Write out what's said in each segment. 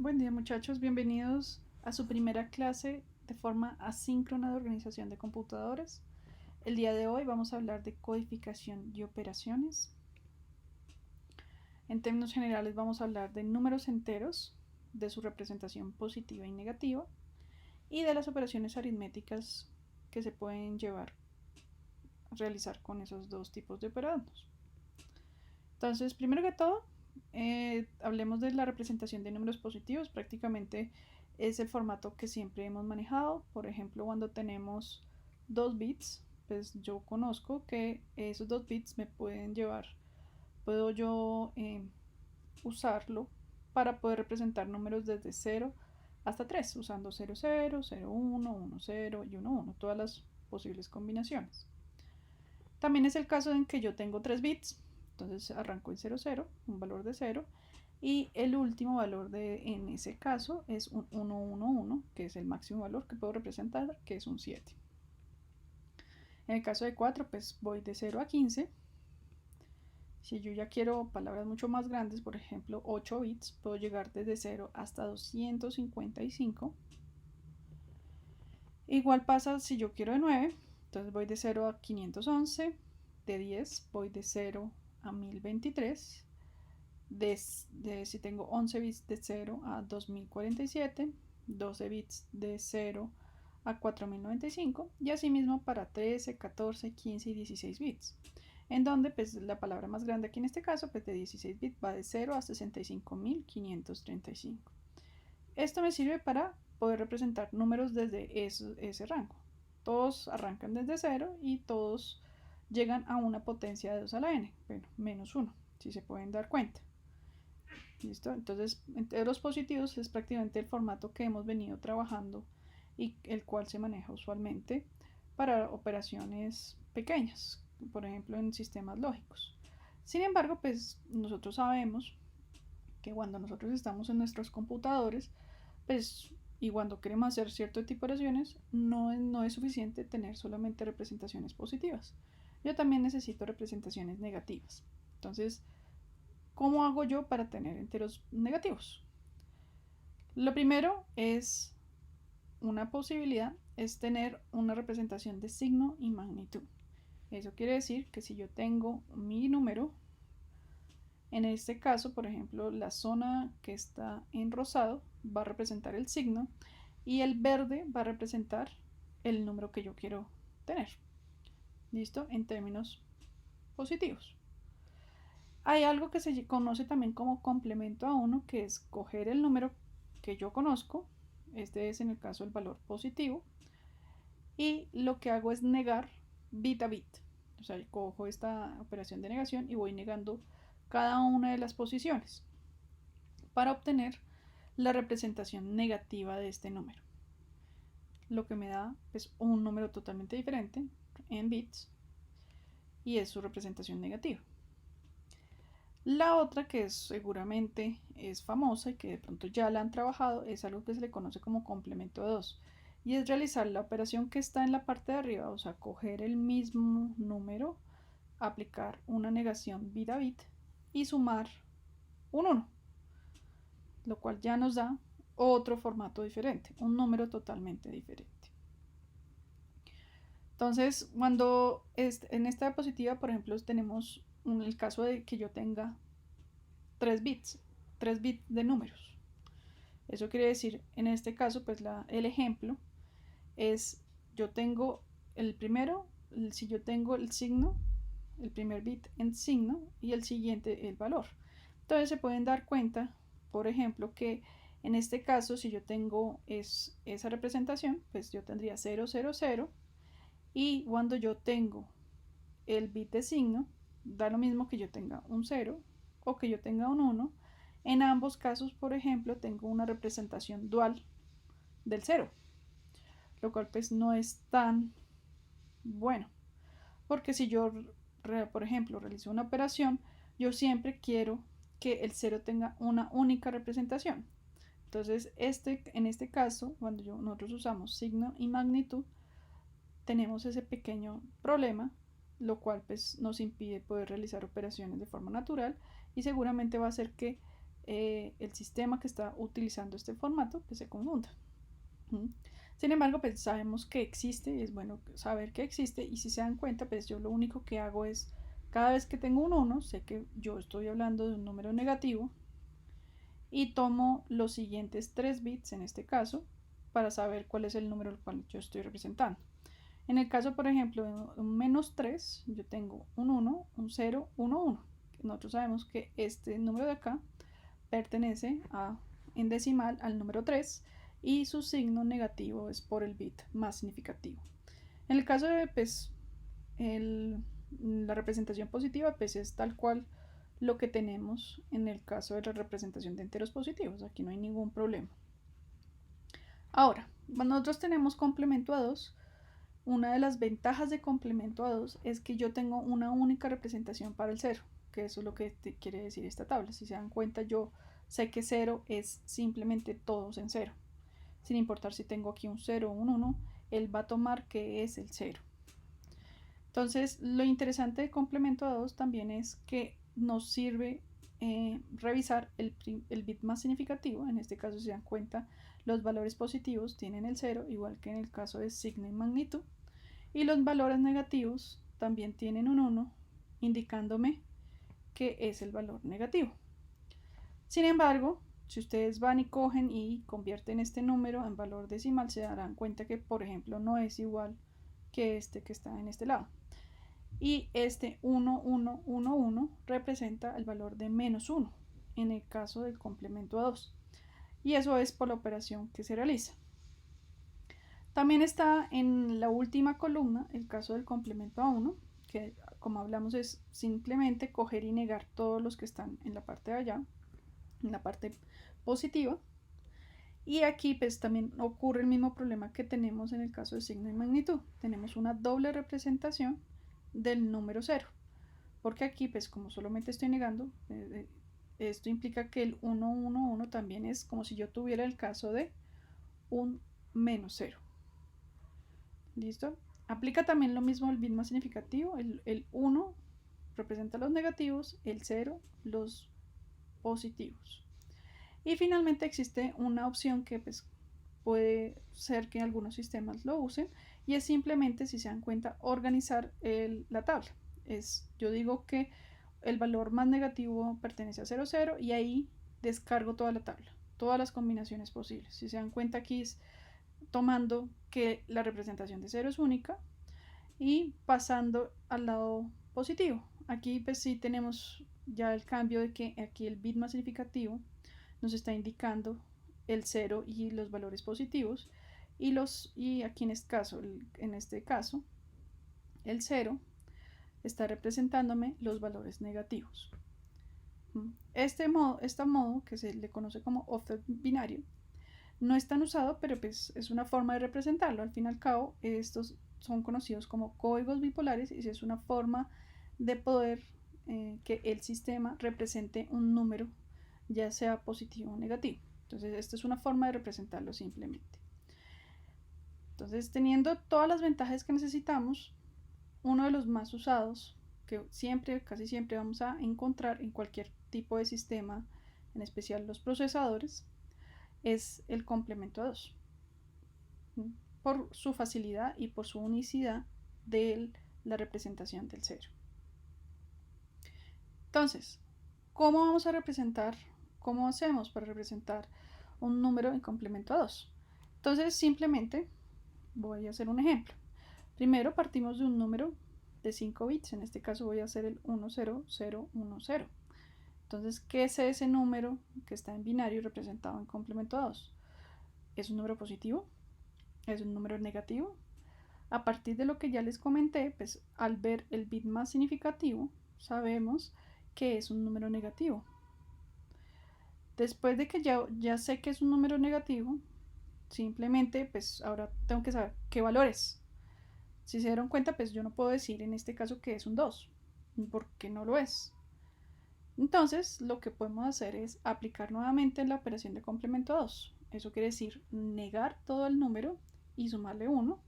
Buen día muchachos, bienvenidos a su primera clase de forma asíncrona de organización de computadores. El día de hoy vamos a hablar de codificación y operaciones. En términos generales vamos a hablar de números enteros, de su representación positiva y negativa, y de las operaciones aritméticas que se pueden realizar con esos dos tipos de operandos. Entonces, primero que todo, hablemos de la representación de números positivos. Prácticamente es el formato que siempre hemos manejado. Por ejemplo, cuando tenemos 2 bits, pues yo conozco que esos 2 bits me pueden llevar, puedo yo usarlo para poder representar números desde 0 hasta 3, usando 0, 0, 0, 1, 1, 0 y 1, 1, todas las posibles combinaciones. También es el caso en que yo tengo 3 bits, entonces arranco en 0, 0, un valor de 0, y el último valor en ese caso es un 1, 1, 1, que es el máximo valor que puedo representar, que es un 7. En el caso de 4, pues voy de 0 a 15. Si yo ya quiero palabras mucho más grandes, por ejemplo 8 bits, puedo llegar desde 0 hasta 255. Igual pasa si yo quiero de 9, entonces voy de 0 a 511, de 10 voy de 0 a 1023, si tengo 11 bits de 0 a 2047, 12 bits de 0 a 4095 y asimismo para 13, 14, 15 y 16 bits, en donde pues la palabra más grande aquí en este caso pues de 16 bits va de 0 a 65.535. Esto me sirve para poder representar números desde ese rango. Todos arrancan desde 0 y todos llegan a una potencia de 2 a la n, bueno, menos 1, si se pueden dar cuenta. ¿Listo? Entonces, enteros positivos es prácticamente el formato que hemos venido trabajando y el cual se maneja usualmente para operaciones pequeñas, por ejemplo en sistemas lógicos. Sin embargo, pues nosotros sabemos que cuando nosotros estamos en nuestros computadores, pues y cuando queremos hacer cierto tipo de operaciones, no es suficiente tener solamente representaciones positivas. Yo también necesito representaciones negativas. Entonces, ¿cómo hago yo para tener enteros negativos? Lo primero es una posibilidad, es tener una representación de signo y magnitud. Eso quiere decir que si yo tengo mi número, en este caso, por ejemplo, la zona que está en rosado va a representar el signo y el verde va a representar el número que yo quiero tener. ¿Listo? En términos positivos. Hay algo que se conoce también como complemento a 1, que es coger el número que yo conozco, este es en el caso el valor positivo, y lo que hago es negar bit a bit. O sea, cojo esta operación de negación y voy negando cada una de las posiciones para obtener la representación negativa de este número, lo que me da pues, un número totalmente diferente en bits y es su representación negativa. La otra que seguramente es famosa y que de pronto ya la han trabajado es algo que se le conoce como complemento de 2 y es realizar la operación que está en la parte de arriba, o sea, coger el mismo número, aplicar una negación bit a bit y sumar un 1, lo cual ya nos da otro formato diferente, un número totalmente diferente. Entonces, cuando en esta diapositiva, por ejemplo, tenemos el caso de que yo tenga 3 bits, 3 bits de números. Eso quiere decir, en este caso, pues el ejemplo es, yo tengo el primero, si yo tengo el signo, el primer bit en signo y el siguiente el valor. Entonces se pueden dar cuenta, por ejemplo, que en este caso, si yo tengo esa representación, pues yo tendría 0, 0, 0 y cuando yo tengo el bit de signo, da lo mismo que yo tenga un 0 o que yo tenga un 1. En ambos casos, por ejemplo, tengo una representación dual del 0, lo cual pues no es tan bueno, porque si yo, por ejemplo, realizo una operación, yo siempre quiero que el 0 tenga una única representación. Entonces, en este caso, cuando nosotros usamos signo y magnitud, tenemos ese pequeño problema, lo cual pues nos impide poder realizar operaciones de forma natural y seguramente va a hacer que el sistema que está utilizando este formato que se confunda. Sin embargo, pues sabemos que existe, es bueno saber que existe, y si se dan cuenta, pues yo lo único que hago es, cada vez que tengo un 1, sé que yo estoy hablando de un número negativo, y tomo los siguientes 3 bits en este caso para saber cuál es el número al cual yo estoy representando. En el caso, por ejemplo, de un menos 3, yo tengo un 1, un 0, 1, 1. Nosotros sabemos que este número de acá pertenece en decimal al número 3, y su signo negativo es por el bit más significativo. En el caso de pues, la representación positiva, pues es tal cual lo que tenemos en el caso de la representación de enteros positivos. Aquí no hay ningún problema. Ahora, nosotros tenemos complemento a 2. Una de las ventajas de complemento a 2 es que yo tengo una única representación para el 0, que eso es lo que quiere decir esta tabla. Si se dan cuenta, yo sé que 0 es simplemente todos en 0. Sin importar si tengo aquí un 0 o un 1, él va a tomar que es el 0. Entonces, lo interesante de complemento a 2 también es que nos sirve revisar el bit más significativo. En este caso, si se dan cuenta, los valores positivos tienen el 0, igual que en el caso de signo y magnitud. Y los valores negativos también tienen un 1, indicándome que es el valor negativo. Sin embargo, si ustedes van y cogen y convierten este número en valor decimal, se darán cuenta que, por ejemplo, no es igual que este que está en este lado. Y este 1, 1, 1, 1 representa el valor de menos 1 en el caso del complemento a 2. Y eso es por la operación que se realiza. También está en la última columna el caso del complemento a 1, que como hablamos es simplemente coger y negar todos los que están en la parte de allá, en la parte positiva. Y aquí pues también ocurre el mismo problema que tenemos en el caso de signo y magnitud. Tenemos una doble representación del número 0, porque aquí pues como solamente estoy negando, esto implica que el 1, 1, 1 también es como si yo tuviera el caso de un menos 0. ¿Listo? Aplica también lo mismo el bit más significativo. El 1 representa los negativos, el 0 los positivos. Y finalmente existe una opción que pues, puede ser que algunos sistemas lo usen, y es simplemente, si se dan cuenta, organizar la tabla. Yo digo que el valor más negativo pertenece a 0, 0, y ahí descargo toda la tabla, todas las combinaciones posibles. Si se dan cuenta, aquí es tomando que la representación de 0 es única y pasando al lado positivo. Aquí pues sí tenemos ya el cambio de que aquí el bit más significativo nos está indicando el 0 y los valores positivos, y aquí en este caso el 0 está representándome los valores negativos. Este modo que se le conoce como offset binario no es tan usado, pero pues es una forma de representarlo. Al fin y al cabo, estos son conocidos como códigos bipolares, y es una forma de poder que el sistema represente un número, ya sea positivo o negativo. Entonces, esta es una forma de representarlo simplemente. Entonces, teniendo todas las ventajas que necesitamos, uno de los más usados, que casi siempre vamos a encontrar en cualquier tipo de sistema, en especial los procesadores, es el complemento a 2, por su facilidad y por su unicidad de la representación del 0. Entonces, ¿cómo vamos a representar? ¿Cómo hacemos para representar un número en complemento a 2? Entonces, simplemente voy a hacer un ejemplo. Primero partimos de un número de 5 bits, en este caso voy a hacer el 10010. Entonces, ¿qué es ese número que está en binario representado en complemento a 2? ¿Es un número positivo? ¿Es un número negativo? A partir de lo que ya les comenté, pues al ver el bit más significativo, sabemos que es un número negativo. Después de que ya sé que es un número negativo, simplemente pues ahora tengo que saber qué valor es. Si se dieron cuenta, pues yo no puedo decir en este caso que es un 2, porque no lo es. Entonces, lo que podemos hacer es aplicar nuevamente la operación de complemento a 2. Eso quiere decir negar todo el número y sumarle 1.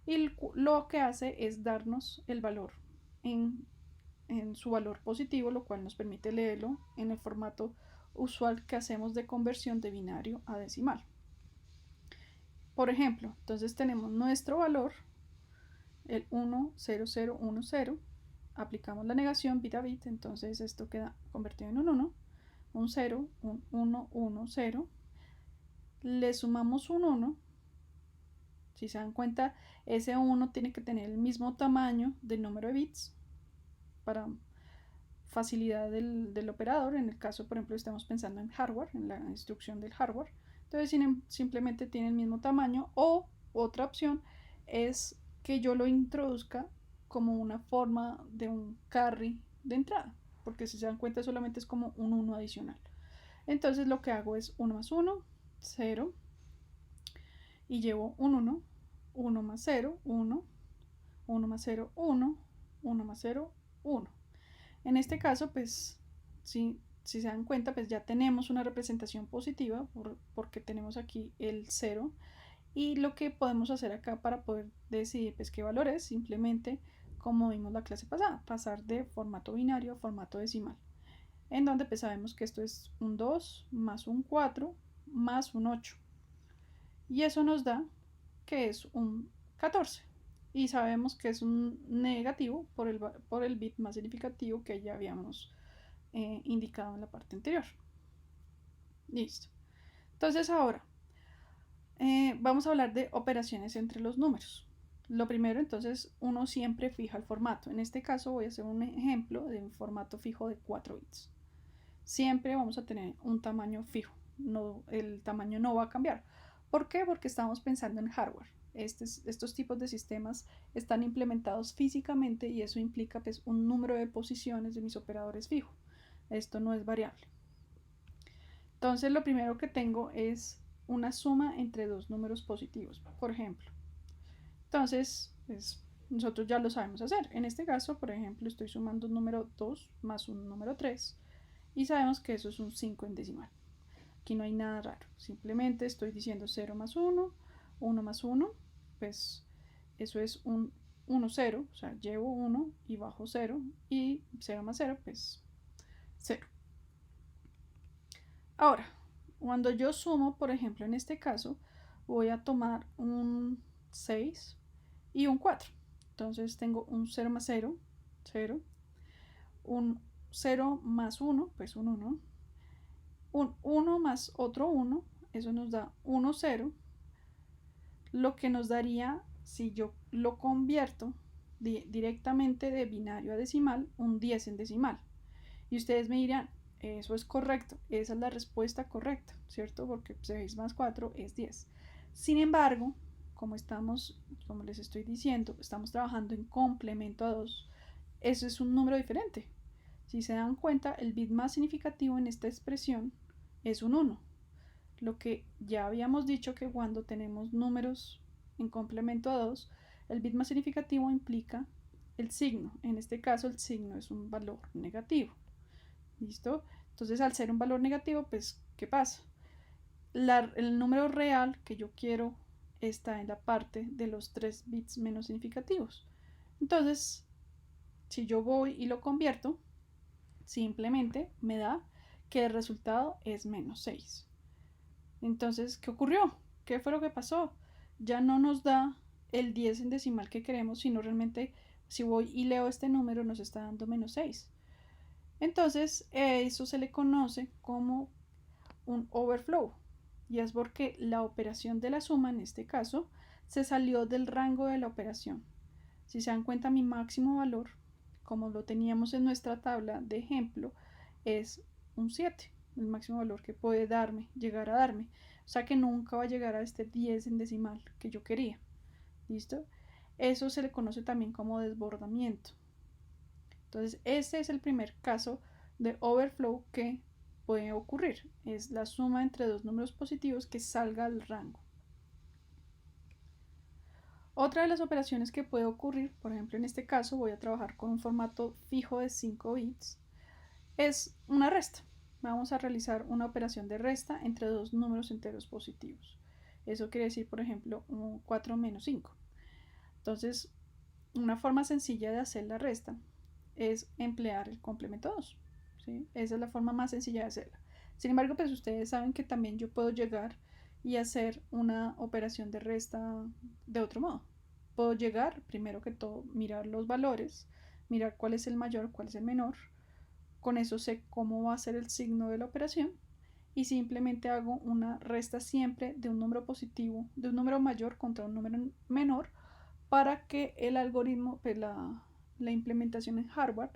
Y lo que hace es darnos el valor en su valor positivo, lo cual nos permite leerlo en el formato usual que hacemos de conversión de binario a decimal. Por ejemplo, entonces tenemos nuestro valor, el 1, 0, 0, 1, 0. Aplicamos la negación bit a bit, entonces esto queda convertido en un 1, un 0, un 1, 1, 0. Le sumamos un 1. Si se dan cuenta, ese 1 tiene que tener el mismo tamaño del número de bits para facilidad del operador. En el caso, por ejemplo, estamos pensando en hardware, en la instrucción del hardware. Entonces simplemente tiene el mismo tamaño, o otra opción es que yo lo introduzca como una forma de un carry de entrada, porque si se dan cuenta solamente es como un 1 adicional. Entonces lo que hago es 1 más 1, 0, y llevo un 1, 1 más 0, 1, 1 más 0, 1, 1 más 0, 1. En este caso, pues, si se dan cuenta, pues ya tenemos una representación positiva porque tenemos aquí el 0. Y lo que podemos hacer acá para poder decidir pues qué valor es, simplemente como vimos la clase pasada, pasar de formato binario a formato decimal, en donde pues sabemos que esto es un 2 más un 4 más un 8. Y eso nos da que es un 14. Y sabemos que es un negativo por el bit más significativo que ya habíamos indicado en la parte anterior. Listo. Entonces ahora vamos a hablar de operaciones entre los números. Lo primero, entonces, uno siempre fija el formato. En este caso voy a hacer un ejemplo de un formato fijo de 4 bits. Siempre vamos a tener un tamaño fijo. No, el tamaño no va a cambiar. ¿Por qué? Porque estamos pensando en hardware. Estos tipos de sistemas están implementados físicamente y eso implica pues, un número de posiciones de mis operadores fijo. Esto no es variable. Entonces lo primero que tengo es una suma entre dos números positivos, por ejemplo. Entonces, pues, nosotros ya lo sabemos hacer. En este caso, por ejemplo, estoy sumando un número 2 más un número 3 y sabemos que eso es un 5 en decimal. Aquí no hay nada raro, simplemente estoy diciendo 0 más 1, 1 más 1, pues eso es un 1, 0, o sea, llevo 1 y bajo 0, y 0 más 0, pues 0. Ahora, cuando yo sumo, por ejemplo, en este caso, voy a tomar un 6 y un 4. Entonces tengo un 0 más 0, 0, un 0 más 1, pues un 1, un 1 más otro 1, eso nos da 1, 0, lo que nos daría, si yo lo convierto directamente de binario a decimal, un 10 en decimal. Y ustedes me dirán, eso es correcto, esa es la respuesta correcta, ¿cierto? Porque 6 más 4 es 10. Sin embargo, como les estoy diciendo, estamos trabajando en complemento a 2, eso es un número diferente. Si se dan cuenta, el bit más significativo en esta expresión es un 1. Lo que ya habíamos dicho que cuando tenemos números en complemento a 2, el bit más significativo implica el signo. En este caso, el signo es un valor negativo. ¿Listo? Entonces, al ser un valor negativo, pues, ¿qué pasa? El número real que yo quiero está en la parte de los 3 bits menos significativos. Entonces, si yo voy y lo convierto, simplemente me da que el resultado es menos 6. Entonces, ¿qué ocurrió? ¿Qué fue lo que pasó? Ya no nos da el 10 en decimal que queremos, sino realmente si voy y leo este número nos está dando menos 6. Entonces, eso se le conoce como un overflow, y es porque la operación de la suma, en este caso, se salió del rango de la operación. Si se dan cuenta, mi máximo valor, como lo teníamos en nuestra tabla de ejemplo, es un 7, el máximo valor que puede llegar a darme. O sea que nunca va a llegar a este 10 en decimal que yo quería. ¿Listo? Eso se le conoce también como desbordamiento. Entonces, este es el primer caso de overflow que puede ocurrir. Es la suma entre dos números positivos que salga del rango. Otra de las operaciones que puede ocurrir, por ejemplo en este caso voy a trabajar con un formato fijo de 5 bits, es una resta. Vamos a realizar una operación de resta entre dos números enteros positivos. Eso quiere decir, por ejemplo, 4 menos 5. Entonces, una forma sencilla de hacer la resta es emplear el complemento 2. ¿Sí? Esa es la forma más sencilla de hacerla. Sin embargo, pues ustedes saben que también yo puedo llegar y hacer una operación de resta de otro modo. Puedo llegar, primero que todo, mirar los valores, mirar cuál es el mayor, cuál es el menor. Con eso sé cómo va a ser el signo de la operación y simplemente hago una resta siempre de un número positivo, de un número mayor contra un número menor, para que el algoritmo, pues la implementación en hardware,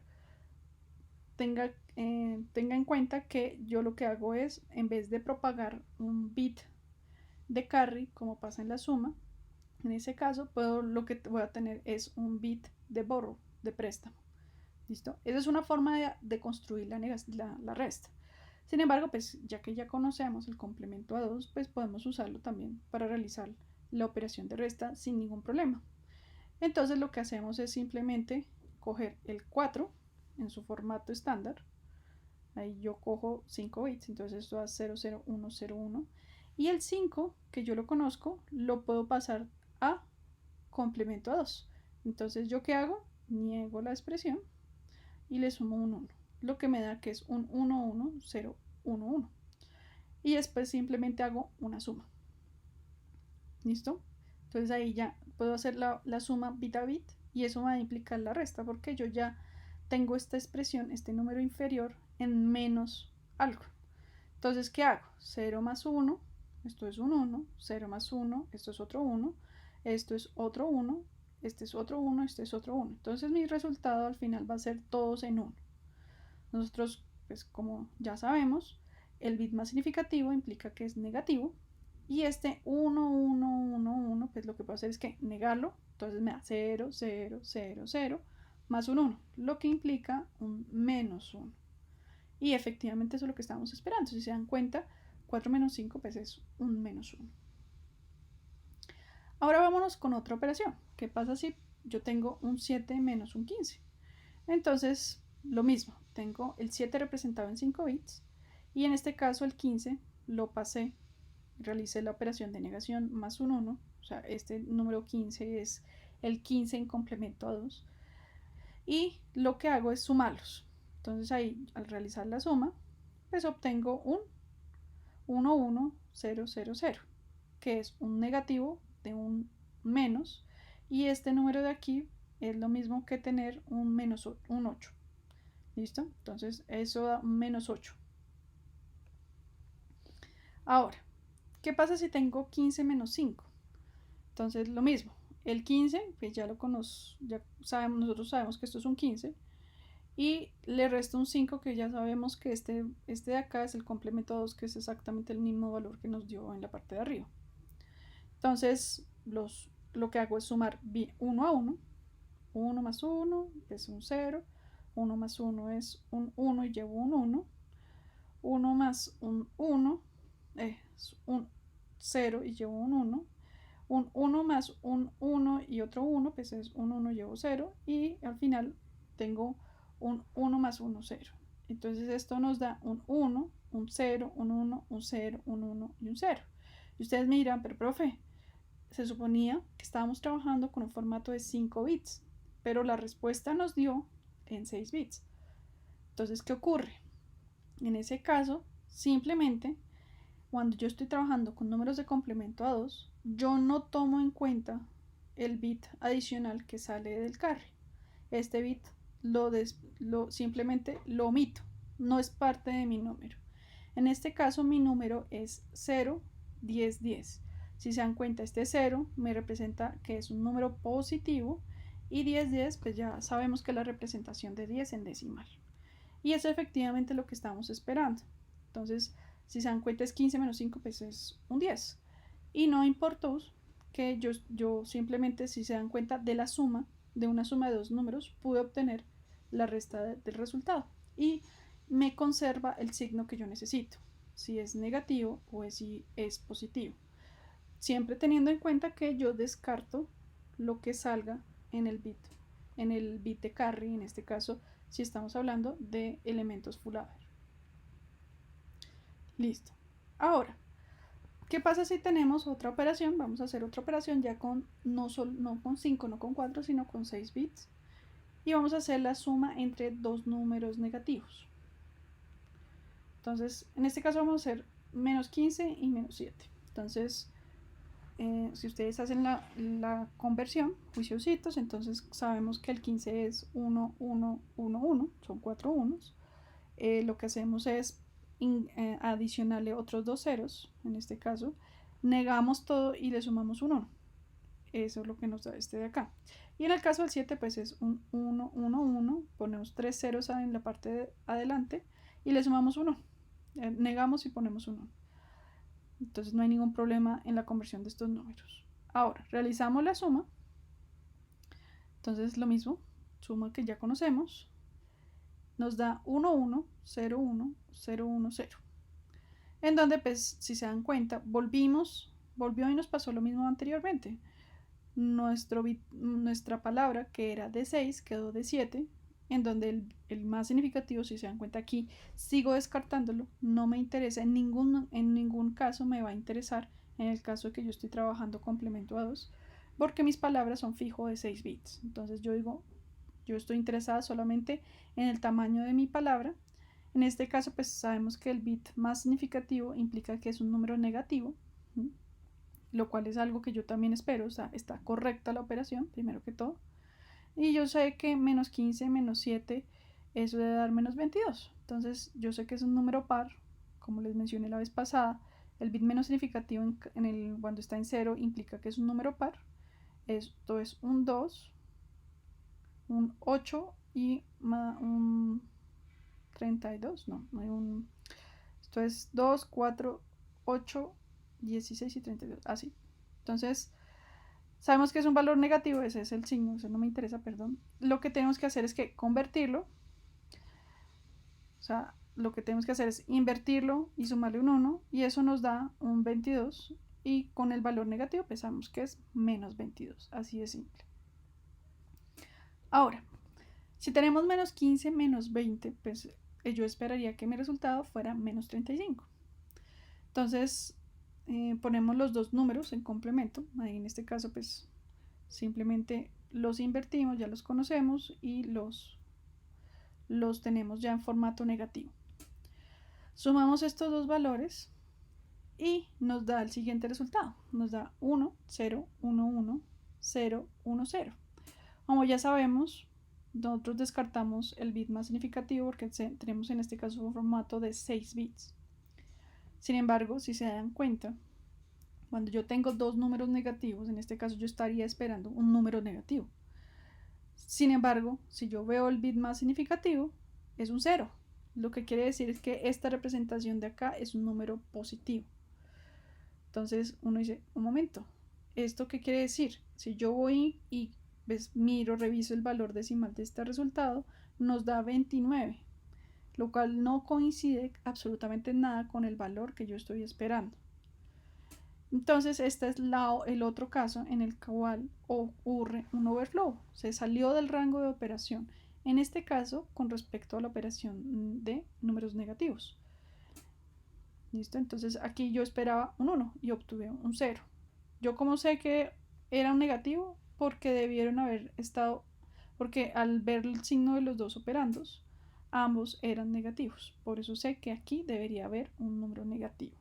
tenga en cuenta que yo lo que hago es, en vez de propagar un bit de carry, como pasa en la suma, en ese caso lo que voy a tener es un bit de borrow, de préstamo. ¿Listo? Esa es una forma de construir la resta. Sin embargo, pues ya que ya conocemos el complemento a 2, pues podemos usarlo también para realizar la operación de resta sin ningún problema. Entonces lo que hacemos es simplemente coger el 4 en su formato estándar. Ahí yo cojo 5 bits, entonces esto da 00101. Y el 5, que yo lo conozco, lo puedo pasar a complemento a 2. Entonces, ¿yo qué hago? Niego la expresión y le sumo un 1, lo que me da que es un 11011. Y después simplemente hago una suma. ¿Listo? Entonces ahí ya puedo hacer la suma bit a bit y eso va a implicar la resta porque yo ya tengo esta expresión, este número inferior en menos algo. Entonces, ¿qué hago? 0 más 1, esto es un 1, 0 más 1, esto es otro 1, esto es otro 1, este es otro 1, este es otro 1. Entonces mi resultado al final va a ser todos en 1. Nosotros, pues como ya sabemos, el bit más significativo implica que es negativo. Y este 1, 1, 1, 1, pues lo que puedo hacer es que negarlo. Entonces me da 0, 0, 0, 0, más un 1, lo que implica un menos 1. Y efectivamente eso es lo que estábamos esperando. Si se dan cuenta, 4 menos 5 pues es un menos 1. Ahora vámonos con otra operación. ¿Qué pasa si yo tengo un 7 menos un 15? Entonces, lo mismo. Tengo el 7 representado en 5 bits y en este caso el 15 lo pasé, realicé la operación de negación más un 1. O sea, este número 15 es el 15 en complemento a 2. Y lo que hago es sumarlos. Entonces ahí, al realizar la suma, pues obtengo un 11000, que es un negativo de un menos, y este número de aquí es lo mismo que tener un menos un 8. ¿Listo? Entonces eso da un menos 8. Ahora, ¿qué pasa si tengo 15 menos 5? Entonces lo mismo, el 15, pues ya lo conozco, ya sabemos, nosotros sabemos que esto es un 15, y le resto un 5 que ya sabemos que este de acá es el complemento 2, que es exactamente el mismo valor que nos dio en la parte de arriba. Entonces lo que hago es sumar 1 a 1, 1 más 1 es un 0, 1 más 1 es un 1 y llevo un 1, 1 más un 1 es un 0 y llevo un 1, un 1 más un 1 y otro 1, pues es un 1 y llevo 0, y al final tengo un 1 más 1, 0. Entonces esto nos da un 1, un 0, un 1, un 0, un 1 y un 0. Y ustedes me dirán, pero profe, se suponía que estábamos trabajando con un formato de 5 bits, pero la respuesta nos dio en 6 bits. Entonces, ¿qué ocurre? En ese caso, simplemente, cuando yo estoy trabajando con números de complemento a 2, yo no tomo en cuenta el bit adicional que sale del carry. Este bit simplemente lo omito, no es parte de mi número. En este caso, mi número es 0, 10, 10. Si se dan cuenta, este 0 me representa que es un número positivo, y 10, 10, pues ya sabemos que es la representación de 10 en decimal. Y eso es efectivamente lo que estamos esperando. Entonces, si se dan cuenta, es 15 menos 5, pues es un 10. Y no importó que yo simplemente, si se dan cuenta, de la suma, de una suma de dos números, pude obtener la resta del resultado. Y me conserva el signo que yo necesito, si es negativo o si es positivo. Siempre teniendo en cuenta que yo descarto lo que salga en el bit de carry, en este caso, si estamos hablando de elementos full adder. Listo. Ahora, ¿qué pasa si tenemos otra operación? Vamos a hacer otra operación ya con no con 5, no con 4, sino con 6 bits. Y vamos a hacer la suma entre dos números negativos. Entonces, en este caso vamos a hacer menos 15 y menos 7. Entonces, si ustedes hacen la conversión, juiciositos, entonces sabemos que el 15 es 1, 1, 1, 1, son 4 unos. Lo que hacemos es adicionarle otros 2 ceros, en este caso, negamos todo y le sumamos un 1. Eso es lo que nos da este de acá. Y en el caso del 7, pues es un 1, 1, 1, ponemos 3 ceros en la parte de adelante y le sumamos 1. Negamos y ponemos 1. Entonces no hay ningún problema en la conversión de estos números. Ahora, realizamos la suma. Entonces lo mismo, suma que ya conocemos, nos da 1, 1, 0, 1, 0, 1, 0. En donde, pues, si se dan cuenta, volvió y nos pasó lo mismo anteriormente. Nuestra palabra, que era de 6, quedó de 7, en donde el más significativo, si se dan cuenta aquí, sigo descartándolo, no me interesa, en ningún caso me va a interesar, en el caso de que yo estoy trabajando complemento a 2, porque mis palabras son fijo de 6 bits. Entonces yo digo, yo estoy interesada solamente en el tamaño de mi palabra. En este caso, pues sabemos que el bit más significativo implica que es un número negativo, ¿sí? Lo cual es algo que yo también espero, o sea, está correcta la operación, primero que todo. Y yo sé que menos 15, menos 7, eso debe dar menos 22. Entonces, yo sé que es un número par, como les mencioné la vez pasada. El bit menos significativo cuando está en 0 implica que es un número par. Esto es un 2, un 8 y un 32. No hay un... Esto es 2, 4, 8, 16 y 32. Así. Entonces, sabemos que es un valor negativo, ese es el signo, eso no me interesa, perdón. Lo que tenemos que hacer es que convertirlo, o sea, lo que tenemos que hacer es invertirlo y sumarle un 1, y eso nos da un 22, y con el valor negativo pensamos que es menos 22, así de simple. Ahora, si tenemos menos 15, menos 20, pues yo esperaría que mi resultado fuera menos 35. Entonces, ponemos los dos números en complemento, ahí en este caso pues simplemente los invertimos, ya los conocemos y los tenemos ya en formato negativo. Sumamos estos dos valores y nos da el siguiente resultado. Nos da 1, 0, 1, 1, 0, 1, 0. Como ya sabemos, nosotros descartamos el bit más significativo porque tenemos en este caso un formato de 6 bits. Sin embargo, si se dan cuenta, cuando yo tengo dos números negativos, en este caso yo estaría esperando un número negativo. Sin embargo, si yo veo el bit más significativo, es un 0. Lo que quiere decir es que esta representación de acá es un número positivo. Entonces uno dice, un momento, ¿esto qué quiere decir? Si yo voy y miro, reviso el valor decimal de este resultado, nos da 29, lo cual no coincide absolutamente nada con el valor que yo estoy esperando. Entonces, este es el otro caso en el cual ocurre un overflow. Se salió del rango de operación. En este caso, con respecto a la operación de números negativos. ¿Listo? Entonces, aquí yo esperaba un 1 y obtuve un 0. Yo como sé que era un negativo, porque debieron haber estado, porque al ver el signo de los dos operandos, ambos eran negativos. Por eso sé que aquí debería haber un número negativo.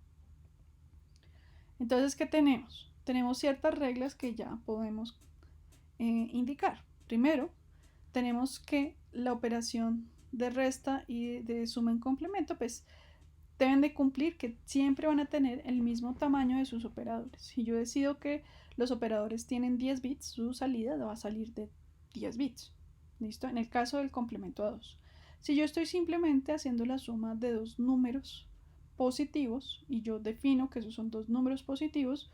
Entonces, ¿qué tenemos? Tenemos ciertas reglas que ya podemos indicar. Primero, tenemos que la operación de resta y de suma en complemento, pues deben de cumplir que siempre van a tener el mismo tamaño de sus operadores. Si yo decido que los operadores tienen 10 bits, su salida va a salir de 10 bits. ¿Listo? En el caso del complemento a 2. Si yo estoy simplemente haciendo la suma de dos números positivos y yo defino que esos son dos números positivos,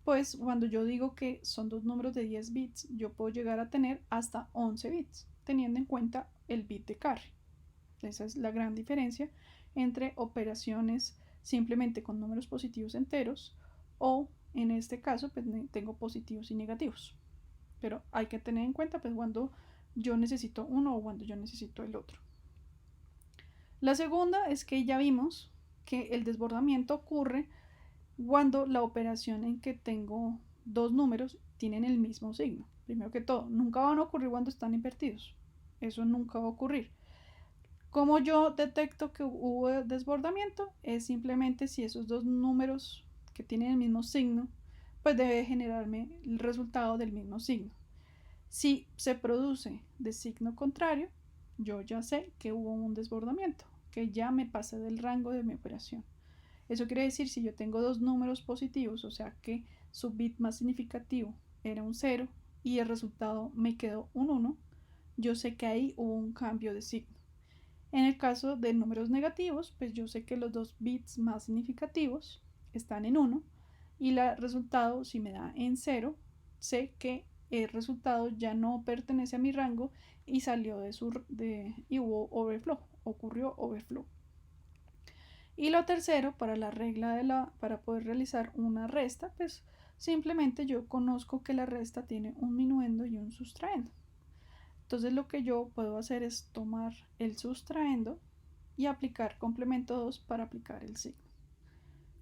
pues cuando yo digo que son dos números de 10 bits, yo puedo llegar a tener hasta 11 bits, teniendo en cuenta el bit de carry. Esa es la gran diferencia entre operaciones simplemente con números positivos enteros o en este caso pues tengo positivos y negativos. Pero hay que tener en cuenta pues cuando yo necesito uno o cuando yo necesito el otro. La segunda es que ya vimos que el desbordamiento ocurre cuando la operación en que tengo dos números tienen el mismo signo. Primero que todo, nunca van a ocurrir cuando están invertidos. Eso nunca va a ocurrir. ¿Cómo yo detecto que hubo desbordamiento? Es simplemente si esos dos números que tienen el mismo signo, pues debe generarme el resultado del mismo signo. Si se produce de signo contrario, yo ya sé que hubo un desbordamiento, que ya me pasé del rango de mi operación. Eso quiere decir, si yo tengo dos números positivos, o sea que su bit más significativo era un 0 y el resultado me quedó un 1, yo sé que ahí hubo un cambio de signo. En el caso de números negativos, pues yo sé que los dos bits más significativos están en 1 y el resultado, si me da en 0, sé que el resultado ya no pertenece a mi rango y salió y hubo overflow, ocurrió overflow. Y lo tercero, para la regla para poder realizar una resta, pues simplemente yo conozco que la resta tiene un minuendo y un sustraendo. Entonces lo que yo puedo hacer es tomar el sustraendo y aplicar complemento 2 para aplicar el signo.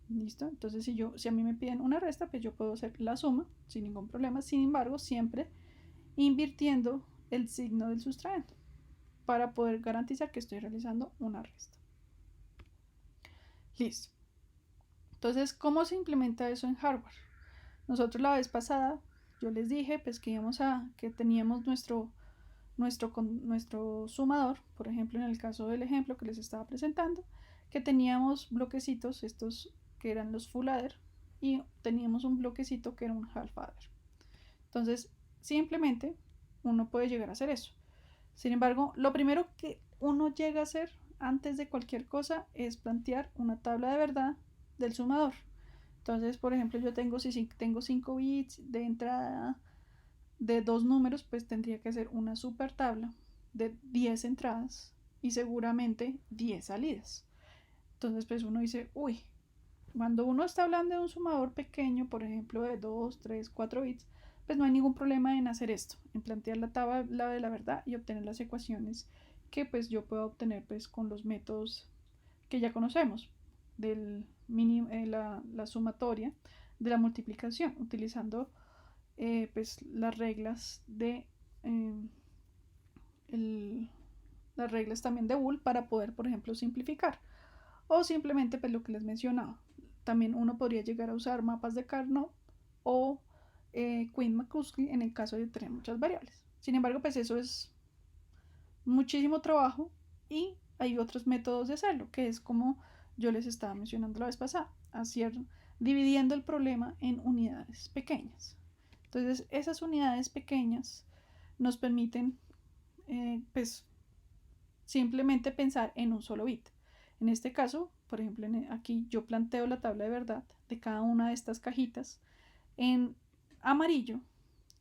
¿Listo? Entonces si a mí me piden una resta, pues yo puedo hacer la suma sin ningún problema. Sin embargo, siempre invirtiendo el signo del sustraendo para poder garantizar que estoy realizando una resta. Listo. Entonces, ¿cómo se implementa eso en hardware? Nosotros la vez pasada yo les dije pues que teníamos nuestro sumador, por ejemplo en el caso del ejemplo que les estaba presentando, que teníamos bloquecitos, estos que eran los full adder, y teníamos un bloquecito que era un half adder. Entonces, simplemente uno puede llegar a hacer eso. Sin embargo, lo primero que uno llega a hacer antes de cualquier cosa es plantear una tabla de verdad del sumador. Entonces, por ejemplo, si tengo 5 bits de entrada de dos números, pues tendría que ser una super tabla de 10 entradas y seguramente 10 salidas. Entonces, pues uno dice, uy, cuando uno está hablando de un sumador pequeño, por ejemplo, de 2, 3, 4 bits, pues no hay ningún problema en hacer esto, en plantear la tabla de la verdad y obtener las ecuaciones que pues yo puedo obtener pues con los métodos que ya conocemos del la sumatoria de la multiplicación, utilizando pues las reglas de el, las reglas también de Boole para poder, por ejemplo, simplificar. O simplemente pues lo que les mencionaba. También uno podría llegar a usar mapas de Carnot o Quine-Minkowski en el caso de tener muchas variables. Sin embargo, pues eso es muchísimo trabajo y hay otros métodos de hacerlo, que es como yo les estaba mencionando la vez pasada, hacer, dividiendo el problema en unidades pequeñas. Entonces, esas unidades pequeñas nos permiten, pues, simplemente pensar en un solo bit. En este caso, por ejemplo, aquí yo planteo la tabla de verdad de cada una de estas cajitas. En amarillo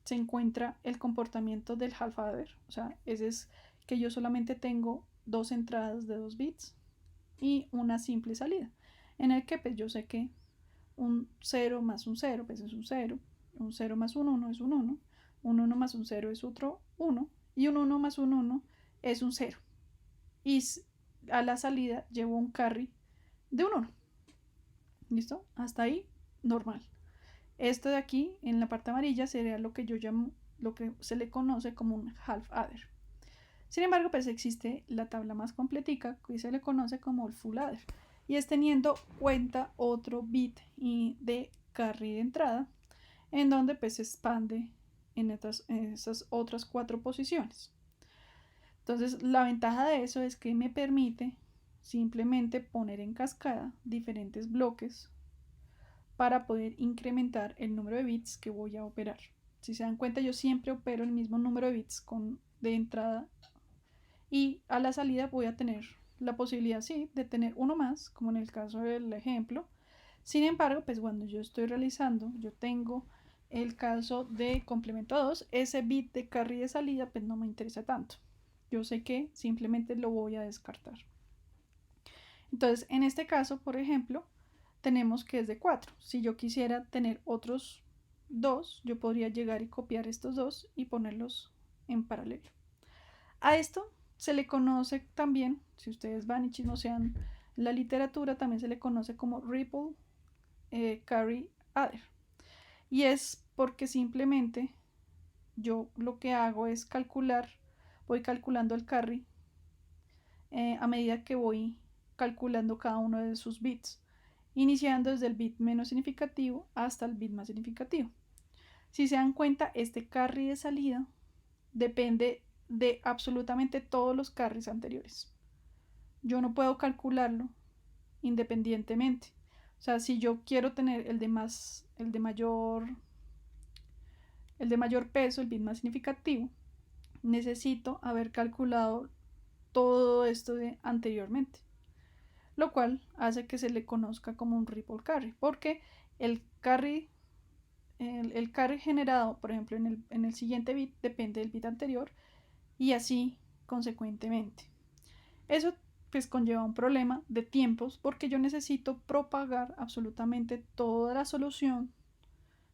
se encuentra el comportamiento del half adder, o sea, ese es que yo solamente tengo dos entradas de 2 bits y una simple salida, en el que pues yo sé que un 0 más un 0 pues es un 0, un 0 más un 1 es un 1, un 1 más un 0 es otro 1 y un 1 más un 1 es un 0. Y a la salida llevo un carry de un 1. ¿Listo? Hasta ahí, normal. Esto de aquí, en la parte amarilla, sería lo que yo llamo, lo que se le conoce como un half adder. Sin embargo, pues existe la tabla más completica que se le conoce como el full adder y es teniendo cuenta otro bit de carry de entrada en donde pues se expande en esas otras 4 posiciones. Entonces, la ventaja de eso es que me permite simplemente poner en cascada diferentes bloques para poder incrementar el número de bits que voy a operar. Si se dan cuenta, yo siempre opero el mismo número de bits de entrada y a la salida voy a tener la posibilidad, sí, de tener uno más, como en el caso del ejemplo. Sin embargo, pues cuando yo estoy realizando, yo tengo el caso de complemento 2, ese bit de carry de salida pues no me interesa tanto. Yo sé que simplemente lo voy a descartar. Entonces, en este caso, por ejemplo, tenemos que es de 4. Si yo quisiera tener otros 2, yo podría llegar y copiar estos dos y ponerlos en paralelo. A esto se le conoce también, si ustedes van y chismosean la literatura, también se le conoce como Ripple Carry Adder. Y es porque simplemente yo lo que hago es voy calculando el carry a medida que voy calculando cada uno de sus bits, iniciando desde el bit menos significativo hasta el bit más significativo. Si se dan cuenta, este carry de salida depende de absolutamente todos los carries anteriores. Yo no puedo calcularlo independientemente. O sea, si yo quiero tener el de mayor peso, el bit más significativo, necesito haber calculado todo esto anteriormente, lo cual hace que se le conozca como un ripple carry, porque el carry generado, por ejemplo, en el siguiente bit depende del bit anterior y así consecuentemente. Eso pues conlleva un problema de tiempos porque yo necesito propagar absolutamente toda la solución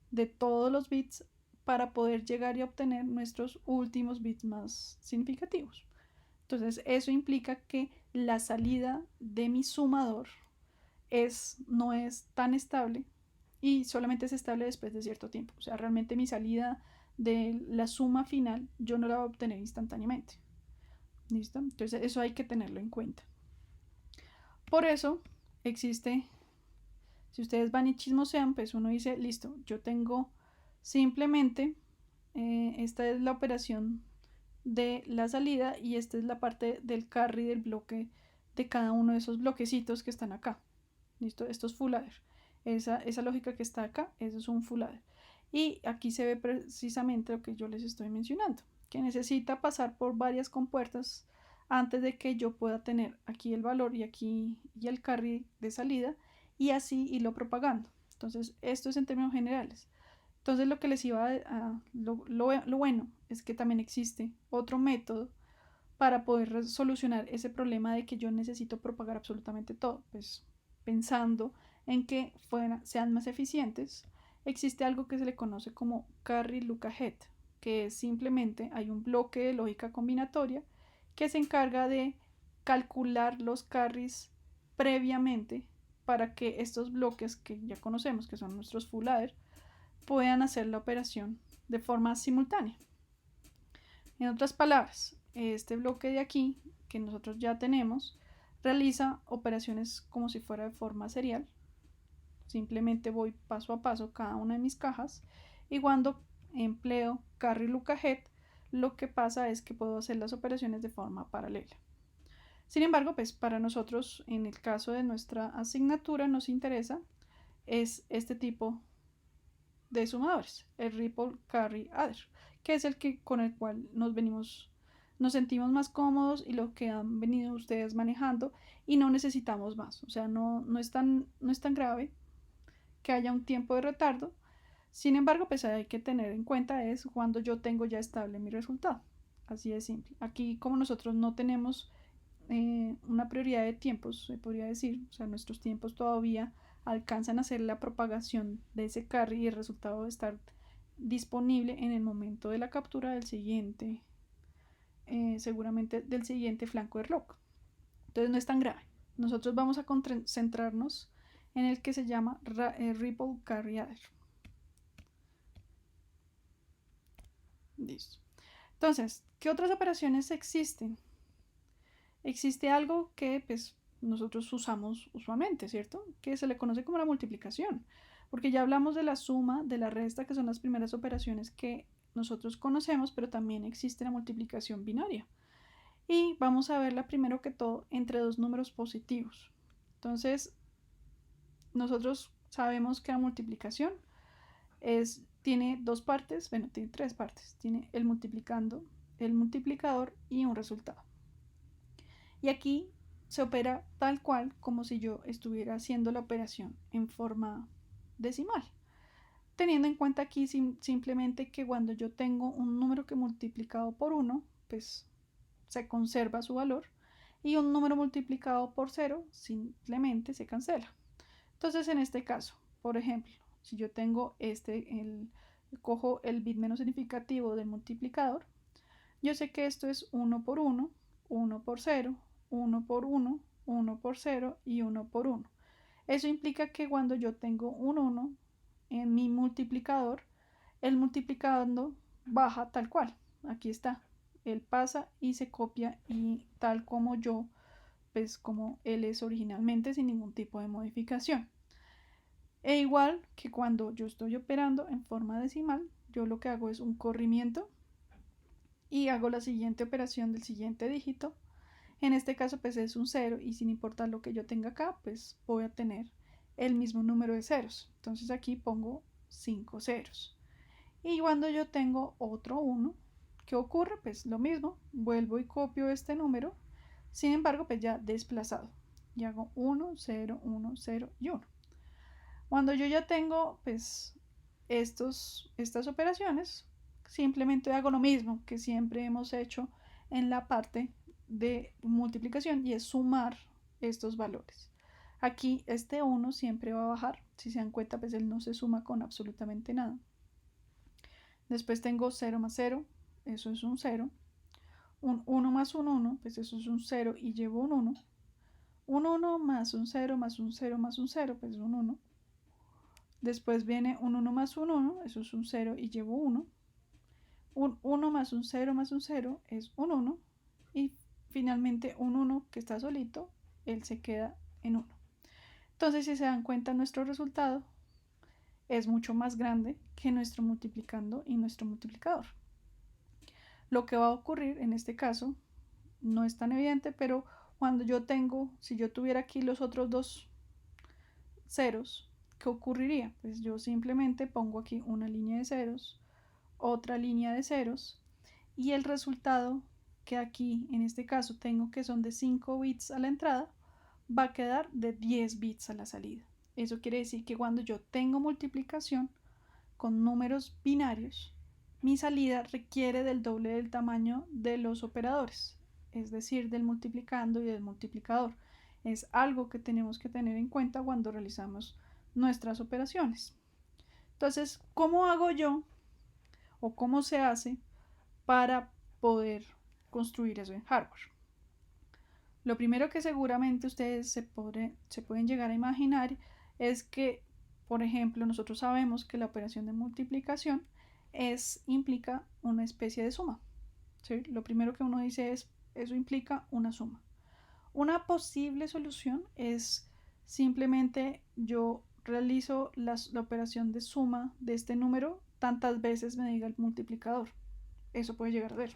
de todos los bits para poder llegar y obtener nuestros últimos bits más significativos. Entonces eso implica que la salida de mi sumador no es tan estable y solamente es estable después de cierto tiempo. O sea, realmente mi salida de la suma final yo no la voy a obtener instantáneamente. ¿Listo? Entonces eso hay que tenerlo en cuenta. Por eso existe, si ustedes van y chismosean, pues uno dice, listo, yo tengo simplemente, esta es la operación de la salida y esta es la parte del carry del bloque de cada uno de esos bloquecitos que están acá. ¿Listo? Esto es full adder. Esa lógica que está acá, eso es un full adder. Y aquí se ve precisamente lo que yo les estoy mencionando, que necesita pasar por varias compuertas antes de que yo pueda tener aquí el valor y aquí y el carry de salida y así irlo propagando. Entonces, esto es en términos generales. Entonces, lo que les iba lo bueno es que también existe otro método para poder solucionar ese problema de que yo necesito propagar absolutamente todo. Pues pensando en que sean más eficientes, existe algo que se le conoce como carry look ahead, que es simplemente hay un bloque de lógica combinatoria que se encarga de calcular los carries previamente para que estos bloques que ya conocemos, que son nuestros full adder, puedan hacer la operación de forma simultánea. En otras palabras, este bloque de aquí, que nosotros ya tenemos, realiza operaciones como si fuera de forma serial. Simplemente voy paso a paso cada una de mis cajas y cuando empleo carry look ahead, lo que pasa es que puedo hacer las operaciones de forma paralela. Sin embargo, pues para nosotros, en el caso de nuestra asignatura, nos interesa es este tipo de sumadores, el ripple carry adder, que es con el cual nos sentimos más cómodos y lo que han venido ustedes manejando y no necesitamos más. O sea, no es tan grave que haya un tiempo de retardo. Sin embargo, pues hay que tener en cuenta es cuando yo tengo ya estable mi resultado. Así de simple. Aquí, como nosotros no tenemos una prioridad de tiempos, se podría decir, o sea, nuestros tiempos todavía alcanzan a hacer la propagación de ese carry y el resultado de estar disponible en el momento de la captura del siguiente, seguramente del siguiente flanco de rock. Entonces no es tan grave. Nosotros vamos a concentrarnos en el que se llama Ripple Carry Adder. Listo. Entonces, ¿qué otras operaciones existen? Existe algo que pues nosotros usamos usualmente, ¿cierto? Que se le conoce como la multiplicación, porque ya hablamos de la suma, de la resta, que son las primeras operaciones que nosotros conocemos, pero también existe la multiplicación binaria. Y vamos a verla primero que todo entre dos números positivos. Entonces, nosotros sabemos que la multiplicación tiene dos partes, bueno, tiene tres partes. Tiene el multiplicando, el multiplicador y un resultado. Y aquí se opera tal cual como si yo estuviera haciendo la operación en forma decimal. Teniendo en cuenta aquí simplemente que cuando yo tengo un número que multiplicado por 1, pues se conserva su valor. Y un número multiplicado por 0 simplemente se cancela. Entonces en este caso, por ejemplo, si yo tengo cojo el bit menos significativo del multiplicador, yo sé que esto es 1 por 1, 1 por 0, 1 por 1, 1 por 0 y 1 por 1. Eso implica que cuando yo tengo un 1 en mi multiplicador, el multiplicando baja tal cual. Aquí está. Él pasa y se copia y tal como yo pues como él es originalmente sin ningún tipo de modificación. E igual que cuando yo estoy operando en forma decimal, yo lo que hago es un corrimiento y hago la siguiente operación del siguiente dígito. En este caso pues es un 0 y sin importar lo que yo tenga acá, pues voy a tener el mismo número de ceros. Entonces aquí pongo 5 ceros. Y cuando yo tengo otro 1, ¿qué ocurre? Pues lo mismo, vuelvo y copio este número, sin embargo pues ya desplazado. Y hago 1, 0, 1, 0 y 1. Cuando yo ya tengo pues estas operaciones, simplemente hago lo mismo que siempre hemos hecho en la parte de multiplicación y es sumar estos valores. Aquí este 1 siempre va a bajar, si se dan cuenta pues él no se suma con absolutamente nada. Después tengo 0 más 0, eso es un 0. Un 1 más un 1, pues eso es un 0 y llevo un 1. Un 1 más un 0 más un 0 más un 0, pues es un 1. Después viene un 1 más un 1, eso es un 0 y llevo 1. Un 1 más un 0 más un 0 es un 1. Y finalmente un 1 que está solito, él se queda en 1. Entonces, si se dan cuenta, nuestro resultado es mucho más grande que nuestro multiplicando y nuestro multiplicador. Lo que va a ocurrir en este caso no es tan evidente, pero cuando yo tengo, si yo tuviera aquí los otros dos ceros, ¿qué ocurriría? Pues yo simplemente pongo aquí una línea de ceros, otra línea de ceros y el resultado que aquí en este caso tengo que son de 5 bits a la entrada va a quedar de 10 bits a la salida. Eso quiere decir que cuando yo tengo multiplicación con números binarios, mi salida requiere del doble del tamaño de los operadores, es decir, del multiplicando y del multiplicador. Es algo que tenemos que tener en cuenta cuando realizamos nuestras operaciones. Entonces, ¿cómo hago yo o cómo se hace para poder construir eso en hardware? Lo primero que seguramente ustedes se pueden llegar a imaginar es que, por ejemplo, nosotros sabemos que la operación de multiplicación implica una especie de suma. ¿Sí? Lo primero que uno dice es, eso implica una suma. Una posible solución es simplemente yo realizo la operación de suma de este número tantas veces me diga el multiplicador. Eso puede llegar a ser.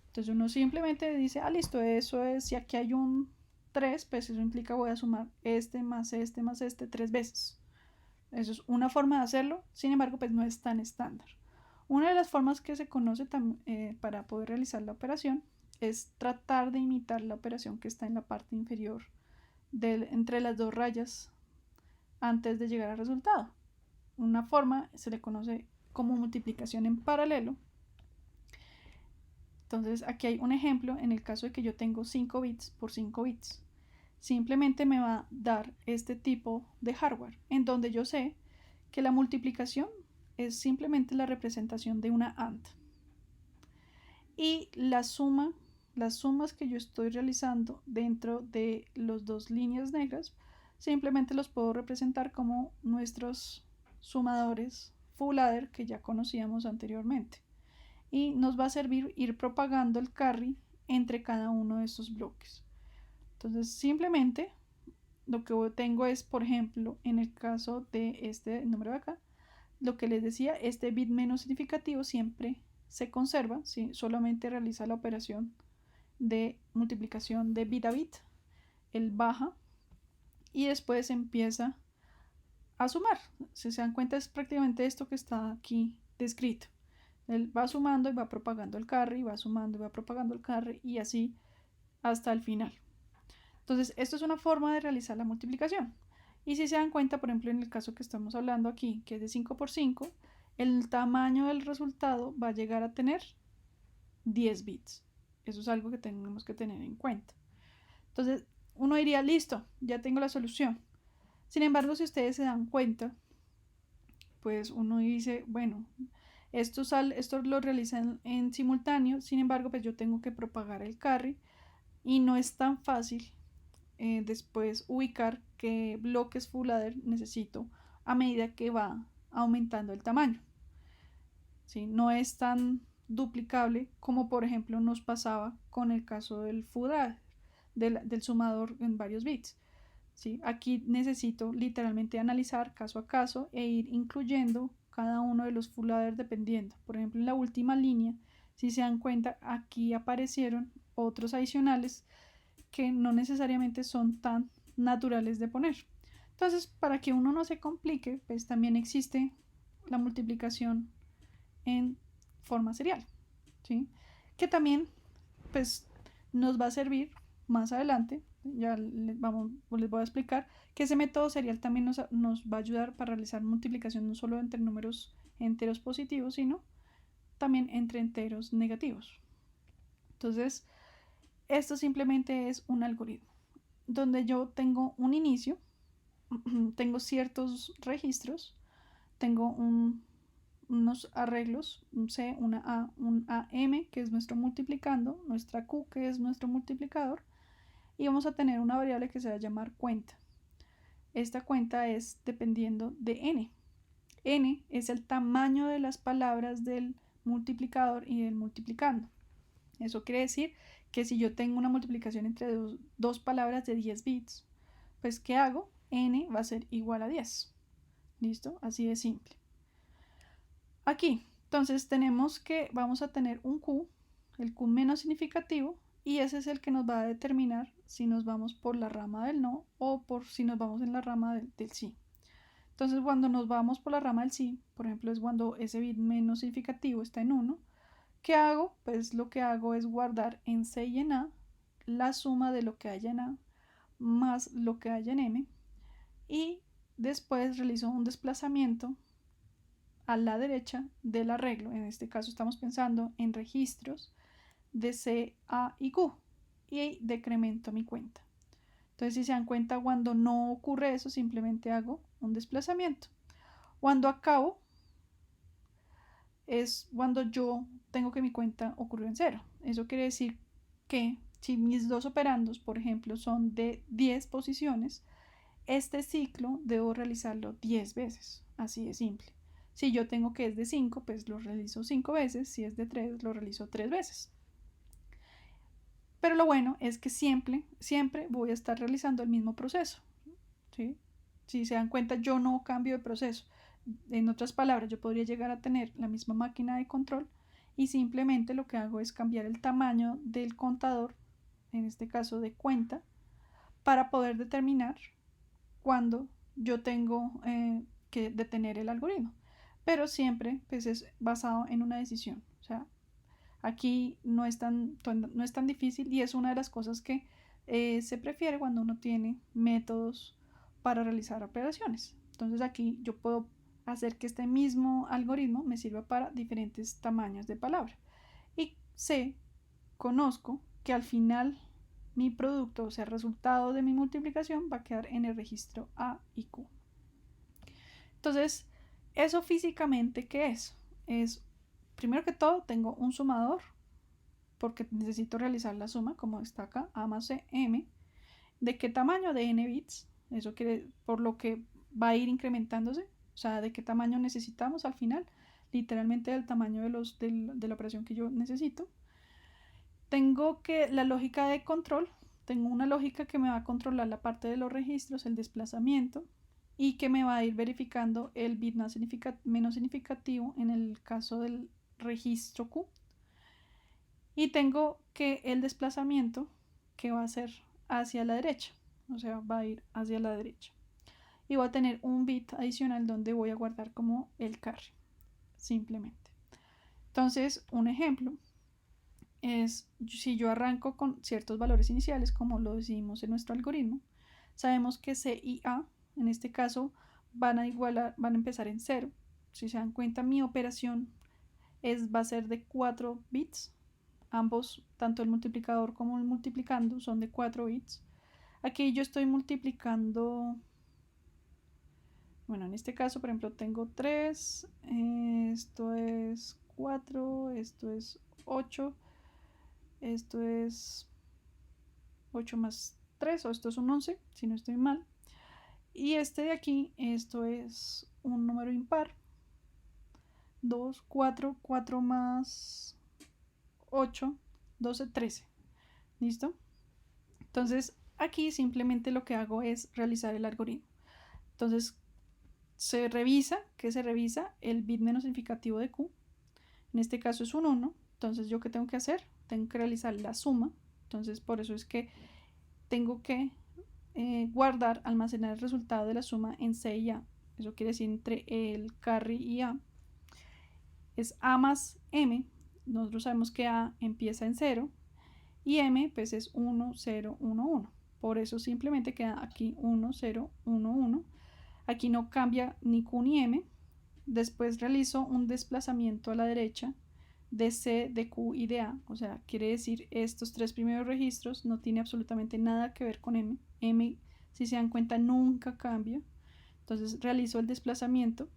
Entonces uno simplemente dice, listo, eso es, si aquí hay un 3, pues eso implica voy a sumar este más este más este 3 veces. Eso es una forma de hacerlo, sin embargo, pues no es tan estándar. Una de las formas que se conoce para poder realizar la operación es tratar de imitar la operación que está en la parte inferior entre las dos rayas antes de llegar al resultado. Una forma se le conoce como multiplicación en paralelo. Entonces aquí hay un ejemplo en el caso de que yo tengo 5 bits por 5 bits. Simplemente me va a dar este tipo de hardware en donde yo sé que la multiplicación es simplemente la representación de una AND. Y las sumas que yo estoy realizando dentro de las dos líneas negras, simplemente los puedo representar como nuestros sumadores full adder que ya conocíamos anteriormente. Y nos va a servir ir propagando el carry entre cada uno de estos bloques. Entonces simplemente lo que tengo es, por ejemplo, en el caso de este número de acá, lo que les decía, este bit menos significativo siempre se conserva, ¿sí? Solamente realiza la operación de multiplicación de bit a bit, él baja y después empieza a sumar. Si se dan cuenta es prácticamente esto que está aquí descrito. Él va sumando y va propagando el carry, va sumando y va propagando el carry y así hasta el final. Entonces, esto es una forma de realizar la multiplicación. Y si se dan cuenta, por ejemplo, en el caso que estamos hablando aquí, que es de 5 por 5, el tamaño del resultado va a llegar a tener 10 bits. Eso es algo que tenemos que tener en cuenta. Entonces, uno diría, listo, ya tengo la solución. Sin embargo, si ustedes se dan cuenta, pues uno dice, bueno, esto lo realizan en simultáneo, sin embargo, pues yo tengo que propagar el carry y no es tan fácil después ubicar qué bloques full adder necesito a medida que va aumentando el tamaño. ¿Sí? No es tan duplicable como por ejemplo nos pasaba con el caso del full adder. del sumador en varios bits. ¿Sí? Aquí necesito literalmente analizar caso a caso e ir incluyendo cada uno de los full adder dependiendo. Por ejemplo, en la última línea, si se dan cuenta, aquí aparecieron otros adicionales que no necesariamente son tan naturales de poner. Entonces, para que uno no se complique, pues también existe la multiplicación en forma serial, ¿sí? Que también pues nos va a servir más adelante. Ya les voy a explicar que ese método serial también nos va a ayudar para realizar multiplicación no solo entre números enteros positivos, sino también entre enteros negativos. Entonces, esto simplemente es un algoritmo donde yo tengo un inicio, tengo ciertos registros, tengo unos arreglos, un C, una A, un AM, que es nuestro multiplicando, nuestra Q, que es nuestro multiplicador, y vamos a tener una variable que se va a llamar cuenta. Esta cuenta es dependiendo de n. N es el tamaño de las palabras del multiplicador y del multiplicando. Eso quiere decir que si yo tengo una multiplicación entre dos palabras de 10 bits, pues ¿qué hago? N va a ser igual a 10. ¿Listo? Así de simple. Aquí, entonces tenemos que vamos a tener un Q, el Q menos significativo, y ese es el que nos va a determinar si nos vamos por la rama del no o por si nos vamos en la rama del sí. Entonces, cuando nos vamos por la rama del sí, por ejemplo, es cuando ese bit menos significativo está en 1, ¿qué hago? Pues lo que hago es guardar en C y en A la suma de lo que haya en A más lo que haya en M, y después realizo un desplazamiento a la derecha del arreglo. En este caso estamos pensando en registros de C, A y Q, y decremento mi cuenta. Entonces, si se dan cuenta, cuando no ocurre eso, simplemente hago un desplazamiento. Cuando acabo es cuando yo tengo que mi cuenta ocurrió en 0. Eso quiere decir que si mis dos operandos, por ejemplo, son de 10 posiciones, este ciclo debo realizarlo 10 veces. Así de simple. Si yo tengo que es de 5, pues lo realizo 5 veces. Si es de 3, lo realizo 3 veces. Pero lo bueno es que siempre voy a estar realizando el mismo proceso. ¿Sí? Si se dan cuenta, yo no cambio de proceso. En otras palabras, yo podría llegar a tener la misma máquina de control y simplemente lo que hago es cambiar el tamaño del contador, en este caso de cuenta, para poder determinar cuándo yo tengo que detener el algoritmo. Pero siempre pues, es basado en una decisión. O sea, aquí no es tan difícil, y es una de las cosas que se prefiere cuando uno tiene métodos para realizar operaciones. Entonces aquí yo puedo hacer que este mismo algoritmo me sirva para diferentes tamaños de palabra. Y conozco que al final mi producto, o sea, el resultado de mi multiplicación va a quedar en el registro A y Q. Entonces, ¿eso físicamente qué es? Es, primero que todo, tengo un sumador, porque necesito realizar la suma, como está acá, A más C, M. ¿De qué tamaño? De n bits. Eso quiere, por lo que va a ir incrementándose. O sea, ¿de qué tamaño necesitamos al final? Literalmente del tamaño de la operación que yo necesito. Tengo que la lógica de control. Tengo una lógica que me va a controlar la parte de los registros, el desplazamiento, y que me va a ir verificando el bit menos significativo en el caso del registro Q. Y tengo que el desplazamiento que va a ser hacia la derecha, o sea, va a ir hacia la derecha. Y voy a tener un bit adicional donde voy a guardar como el carry, simplemente. Entonces, un ejemplo es si yo arranco con ciertos valores iniciales, como lo decimos en nuestro algoritmo, sabemos que C y A, en este caso, van a empezar en 0. Si se dan cuenta, mi operación va a ser de 4 bits. Ambos, tanto el multiplicador como el multiplicando, son de 4 bits. Aquí yo estoy multiplicando, bueno, en este caso, por ejemplo, tengo 3, esto es 4, esto es 8, esto es 8 más 3, o esto es un 11, si no estoy mal. Y este de aquí, esto es un número impar. 2, 4, 4 más 8, 12, 13. ¿Listo? Entonces aquí simplemente lo que hago es realizar el algoritmo. Entonces se revisa el bit menos significativo de Q. En este caso es un 1. Entonces yo, ¿qué tengo que hacer? Tengo que realizar la suma. Entonces por eso es que tengo que guardar, almacenar el resultado de la suma en C y A. Eso quiere decir entre el carry y A. Es A más M. Nosotros sabemos que A empieza en 0 y M pues es 1, 0, 1, 1. Por eso simplemente queda aquí 1, 0, 1, 1. Aquí no cambia ni Q ni M. Después realizo un desplazamiento a la derecha de C, de Q y de A. O sea, quiere decir estos tres primeros registros no tiene absolutamente nada que ver con M. M, si se dan cuenta, nunca cambia. Entonces realizo el desplazamiento.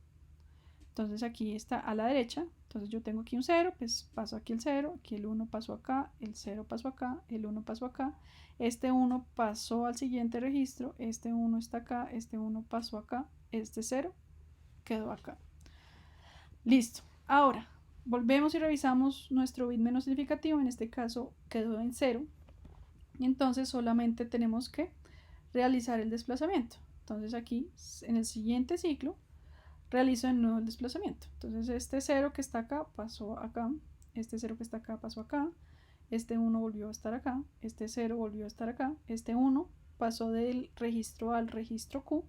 Entonces aquí está a la derecha. Entonces yo tengo aquí un 0, pues paso aquí el 0, aquí el 1 pasó acá, el 0 pasó acá, el 1 pasó acá. Este 1 pasó al siguiente registro, este 1 está acá, este 1 pasó acá, este 0 quedó acá. Listo. Ahora, volvemos y revisamos nuestro bit menos significativo. En este caso quedó en 0. Y entonces solamente tenemos que realizar el desplazamiento. Entonces aquí, en el siguiente ciclo, realizo de nuevo el desplazamiento. Entonces este 0 que está acá pasó acá, este 0 que está acá pasó acá, este 1 volvió a estar acá, este 0 volvió a estar acá, este 1 pasó del registro A al registro Q,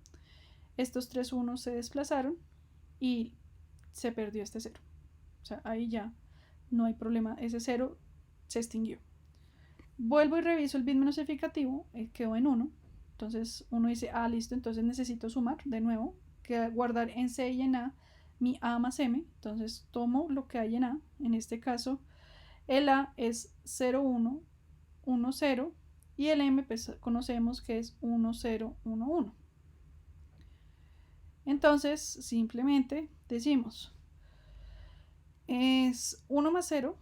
estos tres 1 se desplazaron y se perdió este 0. O sea, ahí ya no hay problema, ese 0 se extinguió. Vuelvo y reviso el bit menos significativo, quedó en 1. Entonces uno dice, ah, listo, entonces necesito sumar de nuevo, que guardar en C y en A mi A más M. Entonces tomo lo que hay en A. En este caso, el A es 0, 1, 1, 0. Y el M, pues conocemos que es 1, 0, 1, 1. Entonces, simplemente decimos, es 1 más 0,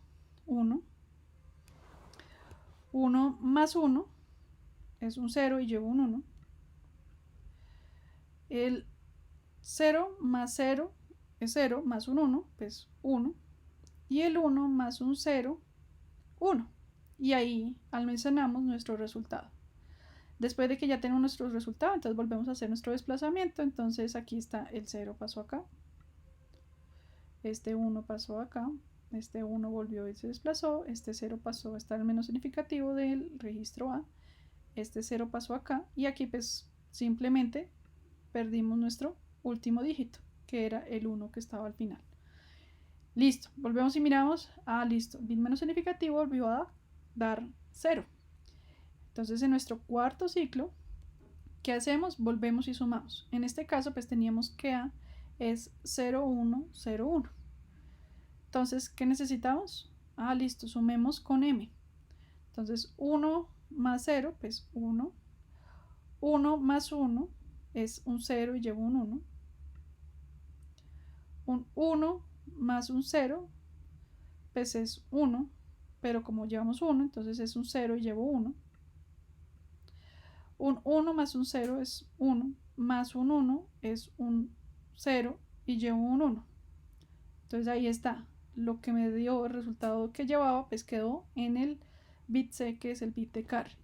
1. 1 más 1 es un 0 y llevo un 1. El 0 más 0 es 0 más un 1, pues 1. Y el 1 más un 0, 1. Y ahí almacenamos nuestro resultado. Después de que ya tenemos nuestro resultado, entonces volvemos a hacer nuestro desplazamiento. Entonces aquí está el 0 pasó acá, este 1 pasó acá, este 1 volvió y se desplazó, este 0 pasó a estar el menos significativo del registro A, este 0 pasó acá y aquí pues simplemente perdimos nuestro último dígito, que era el 1 que estaba al final. Listo, volvemos y miramos, listo, bit menos significativo volvió a dar 0. Entonces en nuestro cuarto ciclo, ¿qué hacemos? Volvemos y sumamos. En este caso pues teníamos que A es 0, 1, 0, 1. Entonces, ¿qué necesitamos? Listo, sumemos con M. Entonces 1 más 0, pues 1. 1 más 1 es un 0 y llevo un 1. Un 1 más un 0, pues es 1, pero como llevamos 1, entonces es un 0 y llevo 1. Un 1 más un 0 es 1, más un 1 es un 0 y llevo un 1. Entonces ahí está, lo que me dio el resultado que llevaba, pues quedó en el bit C, que es el bit de carry,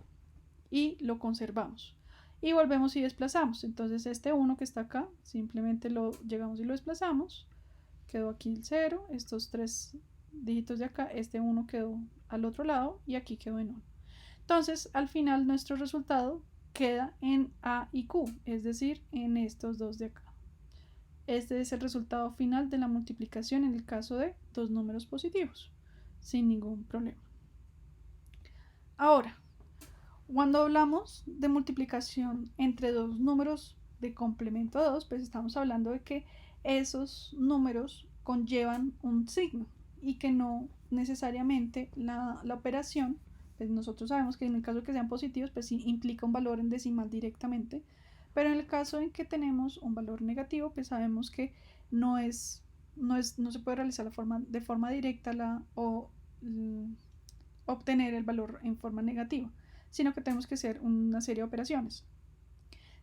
y lo conservamos. Y volvemos y desplazamos. Entonces este 1 que está acá, simplemente lo llegamos y lo desplazamos. Quedó aquí el 0, estos tres dígitos de acá, este 1 quedó al otro lado y aquí quedó en 1. Entonces al final nuestro resultado queda en A y Q, es decir, en estos dos de acá. Este es el resultado final de la multiplicación en el caso de dos números positivos, sin ningún problema. Ahora, cuando hablamos de multiplicación entre dos números de complemento a 2, pues estamos hablando de que esos números conllevan un signo y que no necesariamente la operación, pues nosotros sabemos que en el caso de que sean positivos, pues sí implica un valor en decimal directamente, pero en el caso en que tenemos un valor negativo, pues sabemos que no se puede realizar de forma directa obtener el valor en forma negativa, sino que tenemos que hacer una serie de operaciones.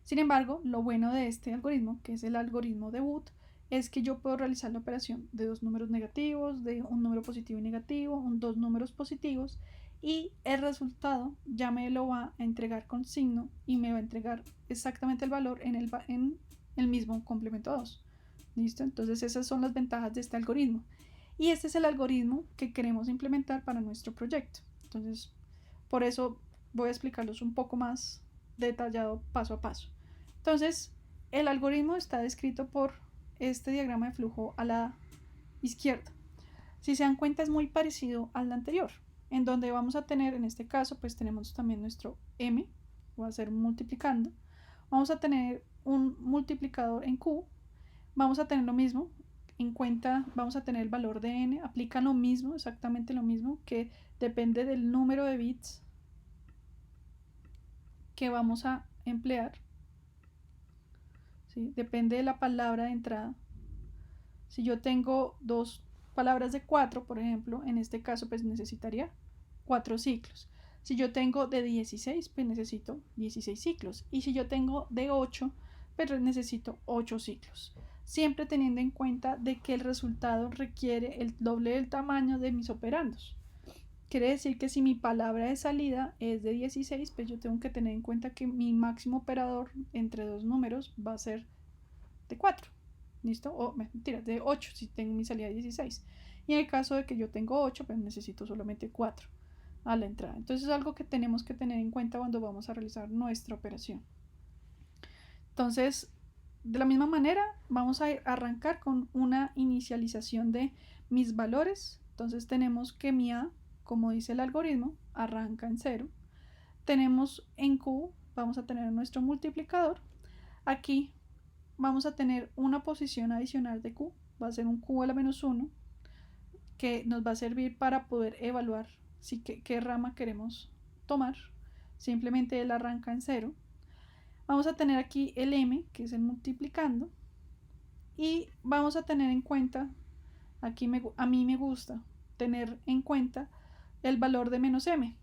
Sin embargo, lo bueno de este algoritmo, que es el algoritmo de Booth, es que yo puedo realizar la operación de dos números negativos, de un número positivo y negativo, dos números positivos, y el resultado ya me lo va a entregar con signo y me va a entregar exactamente el valor en el mismo complemento 2. ¿Listo? Entonces esas son las ventajas de este algoritmo. Y este es el algoritmo que queremos implementar para nuestro proyecto. Entonces, por eso voy a explicarlos un poco más detallado paso a paso. Entonces, el algoritmo está descrito por este diagrama de flujo a la izquierda. Si se dan cuenta, es muy parecido al anterior, en donde vamos a tener, en este caso, pues tenemos también nuestro m, va a ser multiplicando. Vamos a tener un multiplicador en q, vamos a tener lo mismo, en cuenta vamos a tener el valor de n, aplica lo mismo, exactamente lo mismo, que depende del número de bits que vamos a emplear, ¿sí? Depende de la palabra de entrada. Si yo tengo dos palabras de 4, por ejemplo, en este caso pues necesitaría 4 ciclos. Si yo tengo de 16, pues necesito 16 ciclos. Y si yo tengo de 8, pues necesito 8 ciclos. Siempre teniendo en cuenta de que el resultado requiere el doble del tamaño de mis operandos. Quiere decir que si mi palabra de salida es de 16, pues yo tengo que tener en cuenta que mi máximo operador entre dos números va a ser de 4. ¿Listo? O mentira, de 8 si tengo mi salida de 16. Y en el caso de que yo tengo 8, pues necesito solamente 4 a la entrada. Entonces es algo que tenemos que tener en cuenta cuando vamos a realizar nuestra operación. Entonces, de la misma manera, vamos a arrancar con una inicialización de mis valores. Entonces tenemos que mi A, como dice el algoritmo, arranca en 0. Tenemos en Q, vamos a tener nuestro multiplicador. Aquí vamos a tener una posición adicional de Q, va a ser un Q a la menos 1, que nos va a servir para poder evaluar si qué rama queremos tomar. Simplemente él arranca en 0. Vamos a tener aquí el m, que es el multiplicando, y vamos a tener en cuenta, aquí a mí me gusta tener en cuenta el valor de menos m.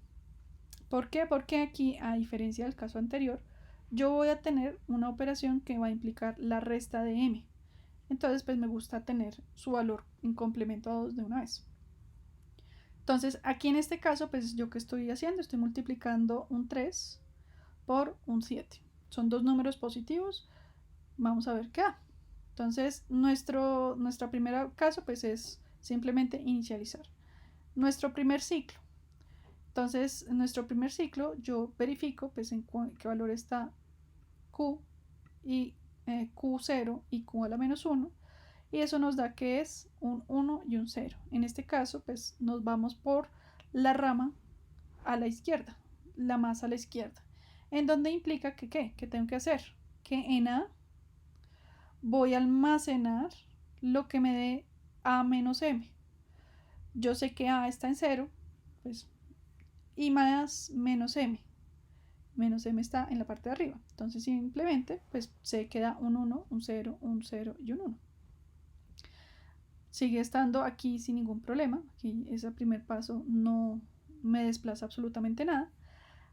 ¿Por qué? Porque aquí, a diferencia del caso anterior, yo voy a tener una operación que va a implicar la resta de m. Entonces, pues me gusta tener su valor en complemento a 2 de una vez. Entonces, aquí en este caso, pues yo que estoy haciendo, estoy multiplicando un 3 por un 7. Son dos números positivos. Vamos a ver qué da. Entonces, nuestro primer caso, pues es simplemente inicializar. Nuestro primer ciclo. Entonces, en nuestro primer ciclo, yo verifico pues en qué valor está Q y Q0 y Q a la menos 1. Y eso nos da que es un 1 y un 0. En este caso, pues nos vamos por la rama a la izquierda, la más a la izquierda. En donde implica que, ¿qué? ¿Qué tengo que hacer? Que en A voy a almacenar lo que me dé A menos M. Yo sé que A está en 0, pues, y más menos M. Menos M está en la parte de arriba. Entonces simplemente, pues, se queda un 1, un 0, un 0 y un 1. Sigue estando aquí sin ningún problema. Aquí ese primer paso no me desplaza absolutamente nada.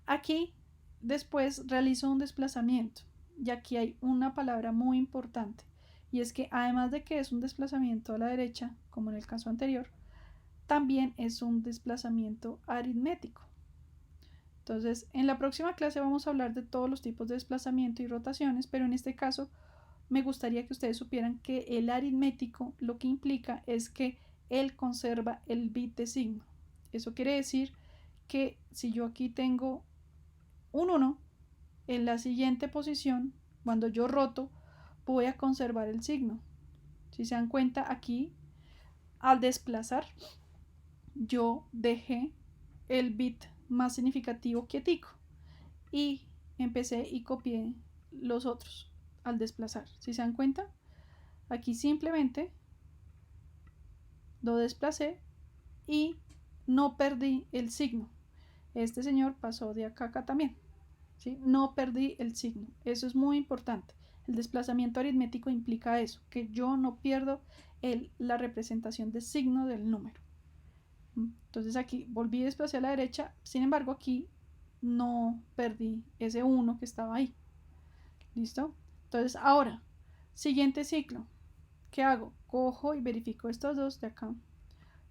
Aquí después realizo un desplazamiento y aquí hay una palabra muy importante y es que además de que es un desplazamiento a la derecha, como en el caso anterior, también es un desplazamiento aritmético. Entonces, en la próxima clase vamos a hablar de todos los tipos de desplazamiento y rotaciones, pero en este caso me gustaría que ustedes supieran que el aritmético lo que implica es que él conserva el bit de signo. Eso quiere decir que si yo aquí tengo un 1, en la siguiente posición, cuando yo roto, voy a conservar el signo. Si se dan cuenta aquí, al desplazar, yo dejé el bit más significativo quietico y empecé y copié los otros al desplazar. Si se dan cuenta, aquí simplemente lo desplacé y no perdí el signo. Este señor pasó de acá a acá también. ¿Sí? No perdí el signo. Eso es muy importante. El desplazamiento aritmético implica eso, que yo no pierdo la representación de signo del número. Entonces aquí volví a desplazar a la derecha, sin embargo aquí no perdí ese 1 que estaba ahí. ¿Listo? Entonces ahora, siguiente ciclo. ¿Qué hago? Cojo y verifico estos dos de acá.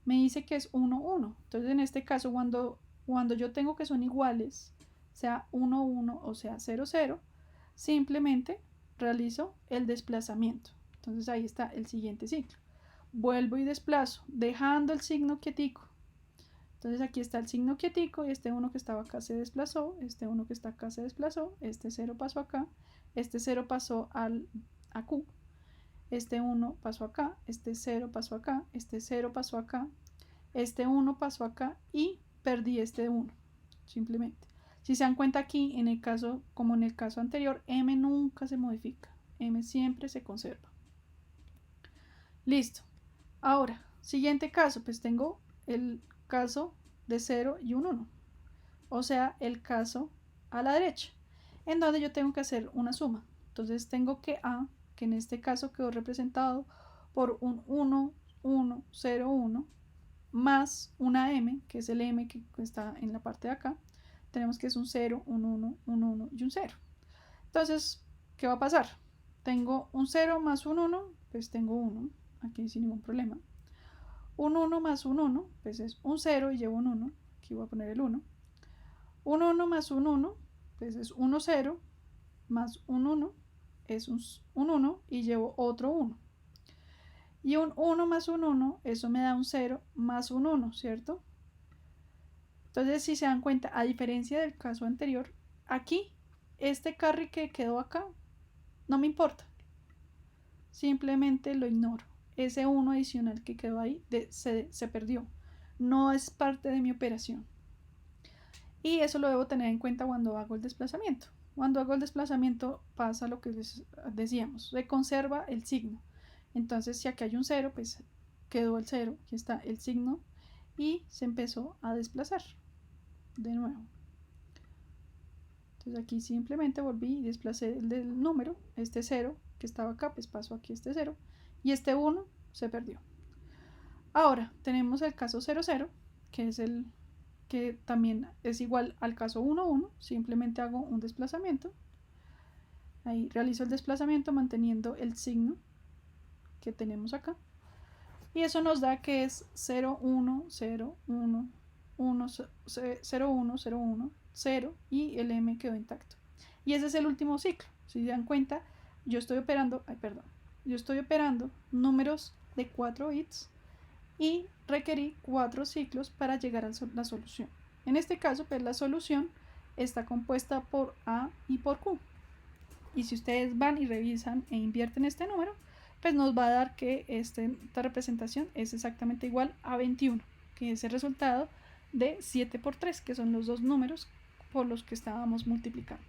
Me dice que es 1, 1. Entonces en este caso cuando cuando yo tengo que son iguales, sea 1, 1 o sea 0, 0, simplemente realizo el desplazamiento. Entonces ahí está el siguiente ciclo. Vuelvo y desplazo, dejando el signo quietico. Entonces aquí está el signo quietico y este 1 que estaba acá se desplazó, este 1 que está acá se desplazó, este 0 pasó acá, este 0 pasó a Q, este 1 pasó acá, este 0 pasó acá, este 0 pasó acá, este 1 pasó acá y perdí este 1, simplemente. Si se dan cuenta aquí, en el caso, como en el caso anterior, M nunca se modifica, M siempre se conserva. Listo. Ahora, siguiente caso, pues tengo el caso de 0 y un 1, o sea, el caso a la derecha, en donde yo tengo que hacer una suma. Entonces tengo que A, que en este caso quedó representado por un 1, 1, 0, 1, más una M, que es el M que está en la parte de acá. Tenemos que es un 0, un 1, un 1 y un 0. Entonces, ¿qué va a pasar? Tengo un 0 más un 1, pues tengo 1, aquí sin ningún problema. Un 1 más un 1, pues es un 0 y llevo un 1, aquí voy a poner el 1. Un 1 más un 1, pues es 1, 0, más un 1 es un 1 y llevo otro 1. Y un 1 más un 1, eso me da un 0 más un 1, ¿cierto? Entonces, si se dan cuenta, a diferencia del caso anterior, aquí, este carry que quedó acá, no me importa. Simplemente lo ignoro. Ese 1 adicional que quedó ahí se perdió. No es parte de mi operación. Y eso lo debo tener en cuenta cuando hago el desplazamiento. Cuando hago el desplazamiento pasa lo que les decíamos, se conserva el signo. Entonces, si aquí hay un 0, pues quedó el 0, aquí está el signo y se empezó a desplazar de nuevo. Entonces aquí simplemente volví y desplacé el del número, este 0 que estaba acá, pues pasó aquí este 0 y este 1 se perdió. Ahora tenemos el caso 0, 0, que es el que también es igual al caso 1, 1, simplemente hago un desplazamiento. Ahí realizo el desplazamiento manteniendo el signo que tenemos acá. Y eso nos da que es 0, 1, 0, 1, 1, 0, 1, 0, 1, 0 y el M quedó intacto. Y ese es el último ciclo. Si se dan cuenta, yo estoy operando números de 4 bits y requerí 4 ciclos para llegar a la solución. En este caso, pues la solución está compuesta por A y por Q. Y si ustedes van y revisan e invierten este número, pues nos va a dar que esta representación es exactamente igual a 21, que es el resultado de 7 por 3, que son los dos números por los que estábamos multiplicando.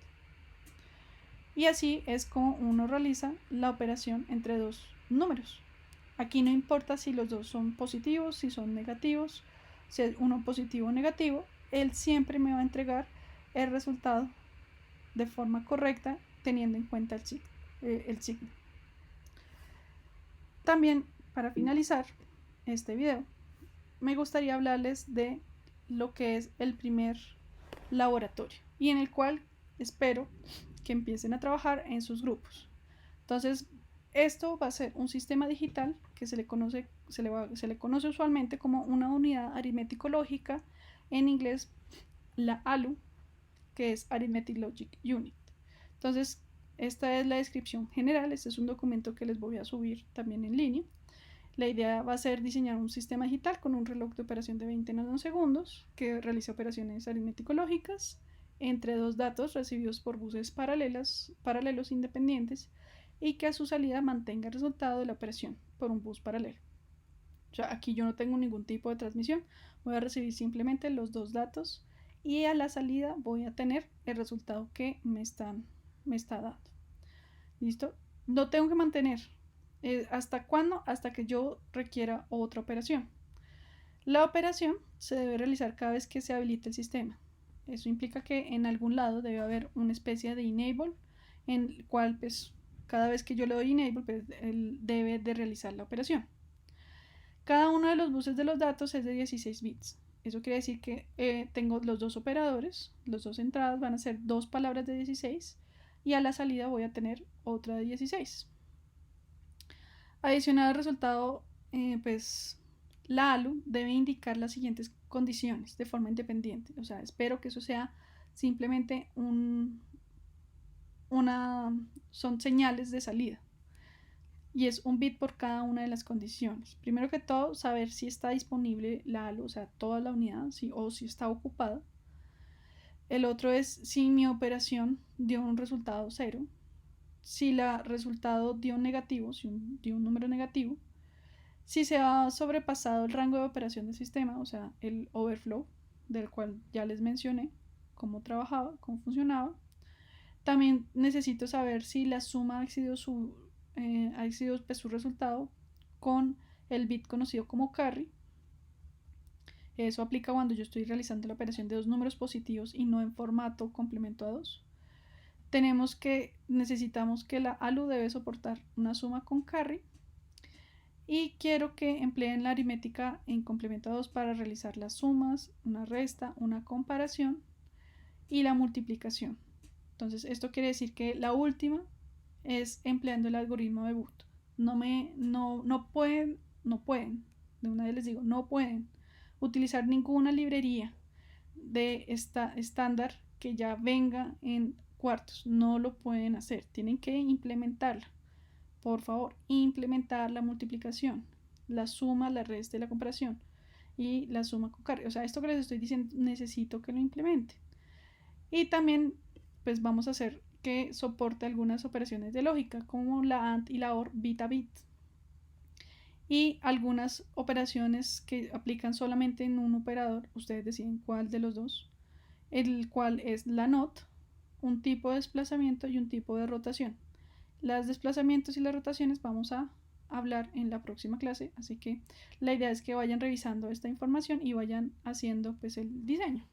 Y así es como uno realiza la operación entre dos números. Aquí no importa si los dos son positivos, si son negativos, si es uno positivo o negativo, él siempre me va a entregar el resultado de forma correcta teniendo en cuenta el signo. También, para finalizar este video, me gustaría hablarles de lo que es el primer laboratorio y en el cual espero que empiecen a trabajar en sus grupos. Entonces, esto va a ser un sistema digital que se le conoce usualmente como una unidad aritmético-lógica, en inglés la ALU, que es Arithmetic Logic Unit. Entonces, esta es la descripción general. Este es un documento que les voy a subir también en línea. La idea va a ser diseñar un sistema digital con un reloj de operación de 20 nanosegundos que realice operaciones aritmético-lógicas entre dos datos recibidos por buses paralelos independientes y que a su salida mantenga el resultado de la operación por un bus paralelo. O sea, aquí yo no tengo ningún tipo de transmisión, voy a recibir simplemente los dos datos y a la salida voy a tener el resultado que me está dando. ¿Listo? No tengo que mantener. ¿Hasta cuándo? Hasta que yo requiera otra operación. La operación se debe realizar cada vez que se habilite el sistema. Eso implica que en algún lado debe haber una especie de enable en el cual pues cada vez que yo le doy enable pues él debe de realizar la operación. Cada uno de los buses de los datos es de 16 bits. Eso quiere decir que tengo los dos operadores, las dos entradas van a ser dos palabras de 16 y a la salida voy a tener otra de 16. Adicional al resultado, pues la ALU debe indicar las siguientes condiciones de forma independiente. O sea, espero que eso sea simplemente son señales de salida. Y es un bit por cada una de las condiciones. Primero que todo, saber si está disponible la ALU, o sea, toda la unidad, o si está ocupada. El otro es si mi operación dio un resultado 0. Si el resultado dio negativo, si dio un número negativo. Si se ha sobrepasado el rango de operación del sistema, o sea, el overflow, del cual ya les mencioné cómo trabajaba, cómo funcionaba. También necesito saber si la suma ha excedido su resultado con el bit conocido como carry. Eso aplica cuando yo estoy realizando la operación de dos números positivos y no en formato complemento a 2. Necesitamos que la ALU debe soportar una suma con carry. Y quiero que empleen la aritmética en complemento a 2 para realizar las sumas, una resta, una comparación y la multiplicación. Entonces esto quiere decir que la última es empleando el algoritmo de Booth. No pueden, de una vez les digo, no pueden utilizar ninguna librería de esta estándar que ya venga en cuartos. No lo pueden hacer, tienen que implementarla. Por favor, implementar la multiplicación, la suma, la resta y la comparación y la suma con carry. O sea, esto que les estoy diciendo necesito que lo implementen. Y también pues vamos a hacer que soporte algunas operaciones de lógica como la AND y la OR bit a bit. Y algunas operaciones que aplican solamente en un operador, ustedes deciden cuál de los dos, el cual es la NOT, un tipo de desplazamiento y un tipo de rotación. Los desplazamientos y las rotaciones vamos a hablar en la próxima clase, así que la idea es que vayan revisando esta información y vayan haciendo pues el diseño.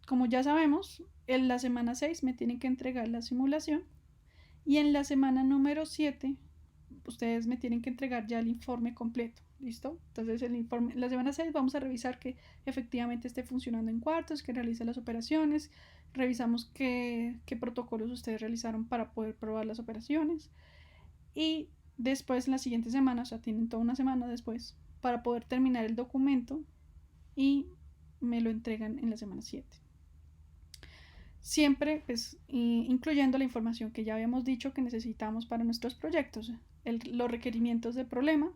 Como ya sabemos, en la semana 6 me tienen que entregar la simulación y en la semana número 7 ustedes me tienen que entregar ya el informe completo. ¿Listo? Entonces la semana 6 vamos a revisar que efectivamente esté funcionando en cuartos, que realice las operaciones, revisamos qué protocolos ustedes realizaron para poder probar las operaciones y después la siguiente semana, o sea, tienen toda una semana después para poder terminar el documento y me lo entregan en la semana 7. Siempre pues incluyendo la información que ya habíamos dicho que necesitamos para nuestros proyectos, los requerimientos del problema.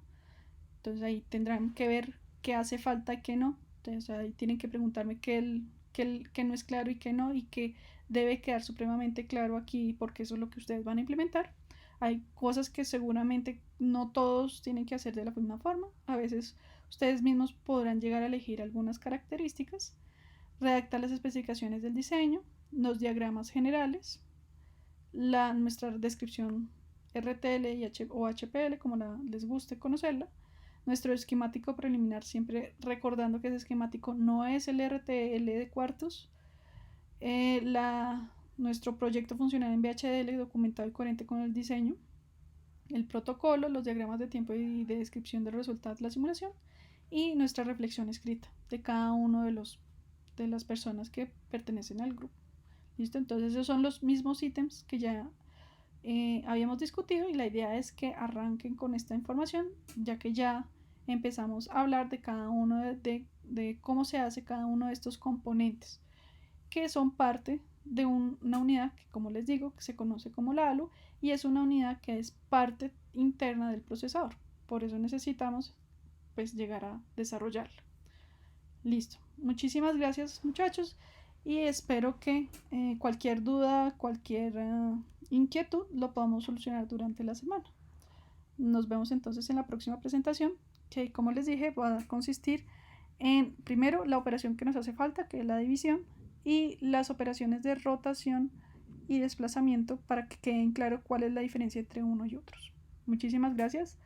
Entonces ahí tendrán que ver qué hace falta y qué no. Entonces ahí tienen que preguntarme qué no es claro y qué no, y qué debe quedar supremamente claro aquí porque eso es lo que ustedes van a implementar. Hay cosas que seguramente no todos tienen que hacer de la misma forma. A veces ustedes mismos podrán llegar a elegir algunas características, redactar las especificaciones del diseño, los diagramas generales, nuestra descripción RTL o HPL, como les guste conocerla, nuestro esquemático preliminar, siempre recordando que ese esquemático no es el RTL de cuartos, nuestro proyecto funcional en VHDL documentado y coherente con el diseño, el protocolo, los diagramas de tiempo y de descripción del resultado de la simulación y nuestra reflexión escrita de cada uno de las personas que pertenecen al grupo. ¿Listo? Entonces esos son los mismos ítems que ya habíamos discutido y la idea es que arranquen con esta información ya que ya empezamos a hablar de cada uno de cómo se hace cada uno de estos componentes que son parte de una unidad que, como les digo, que se conoce como la ALU y es una unidad que es parte interna del procesador. Por eso necesitamos pues llegar a desarrollarla. Listo. Muchísimas gracias, muchachos, y espero que cualquier duda, cualquier inquietud lo podamos solucionar durante la semana. Nos vemos entonces en la próxima presentación, que como les dije va a consistir en primero la operación que nos hace falta, que es la división, y las operaciones de rotación y desplazamiento para que queden claro cuál es la diferencia entre uno y otros. Muchísimas gracias.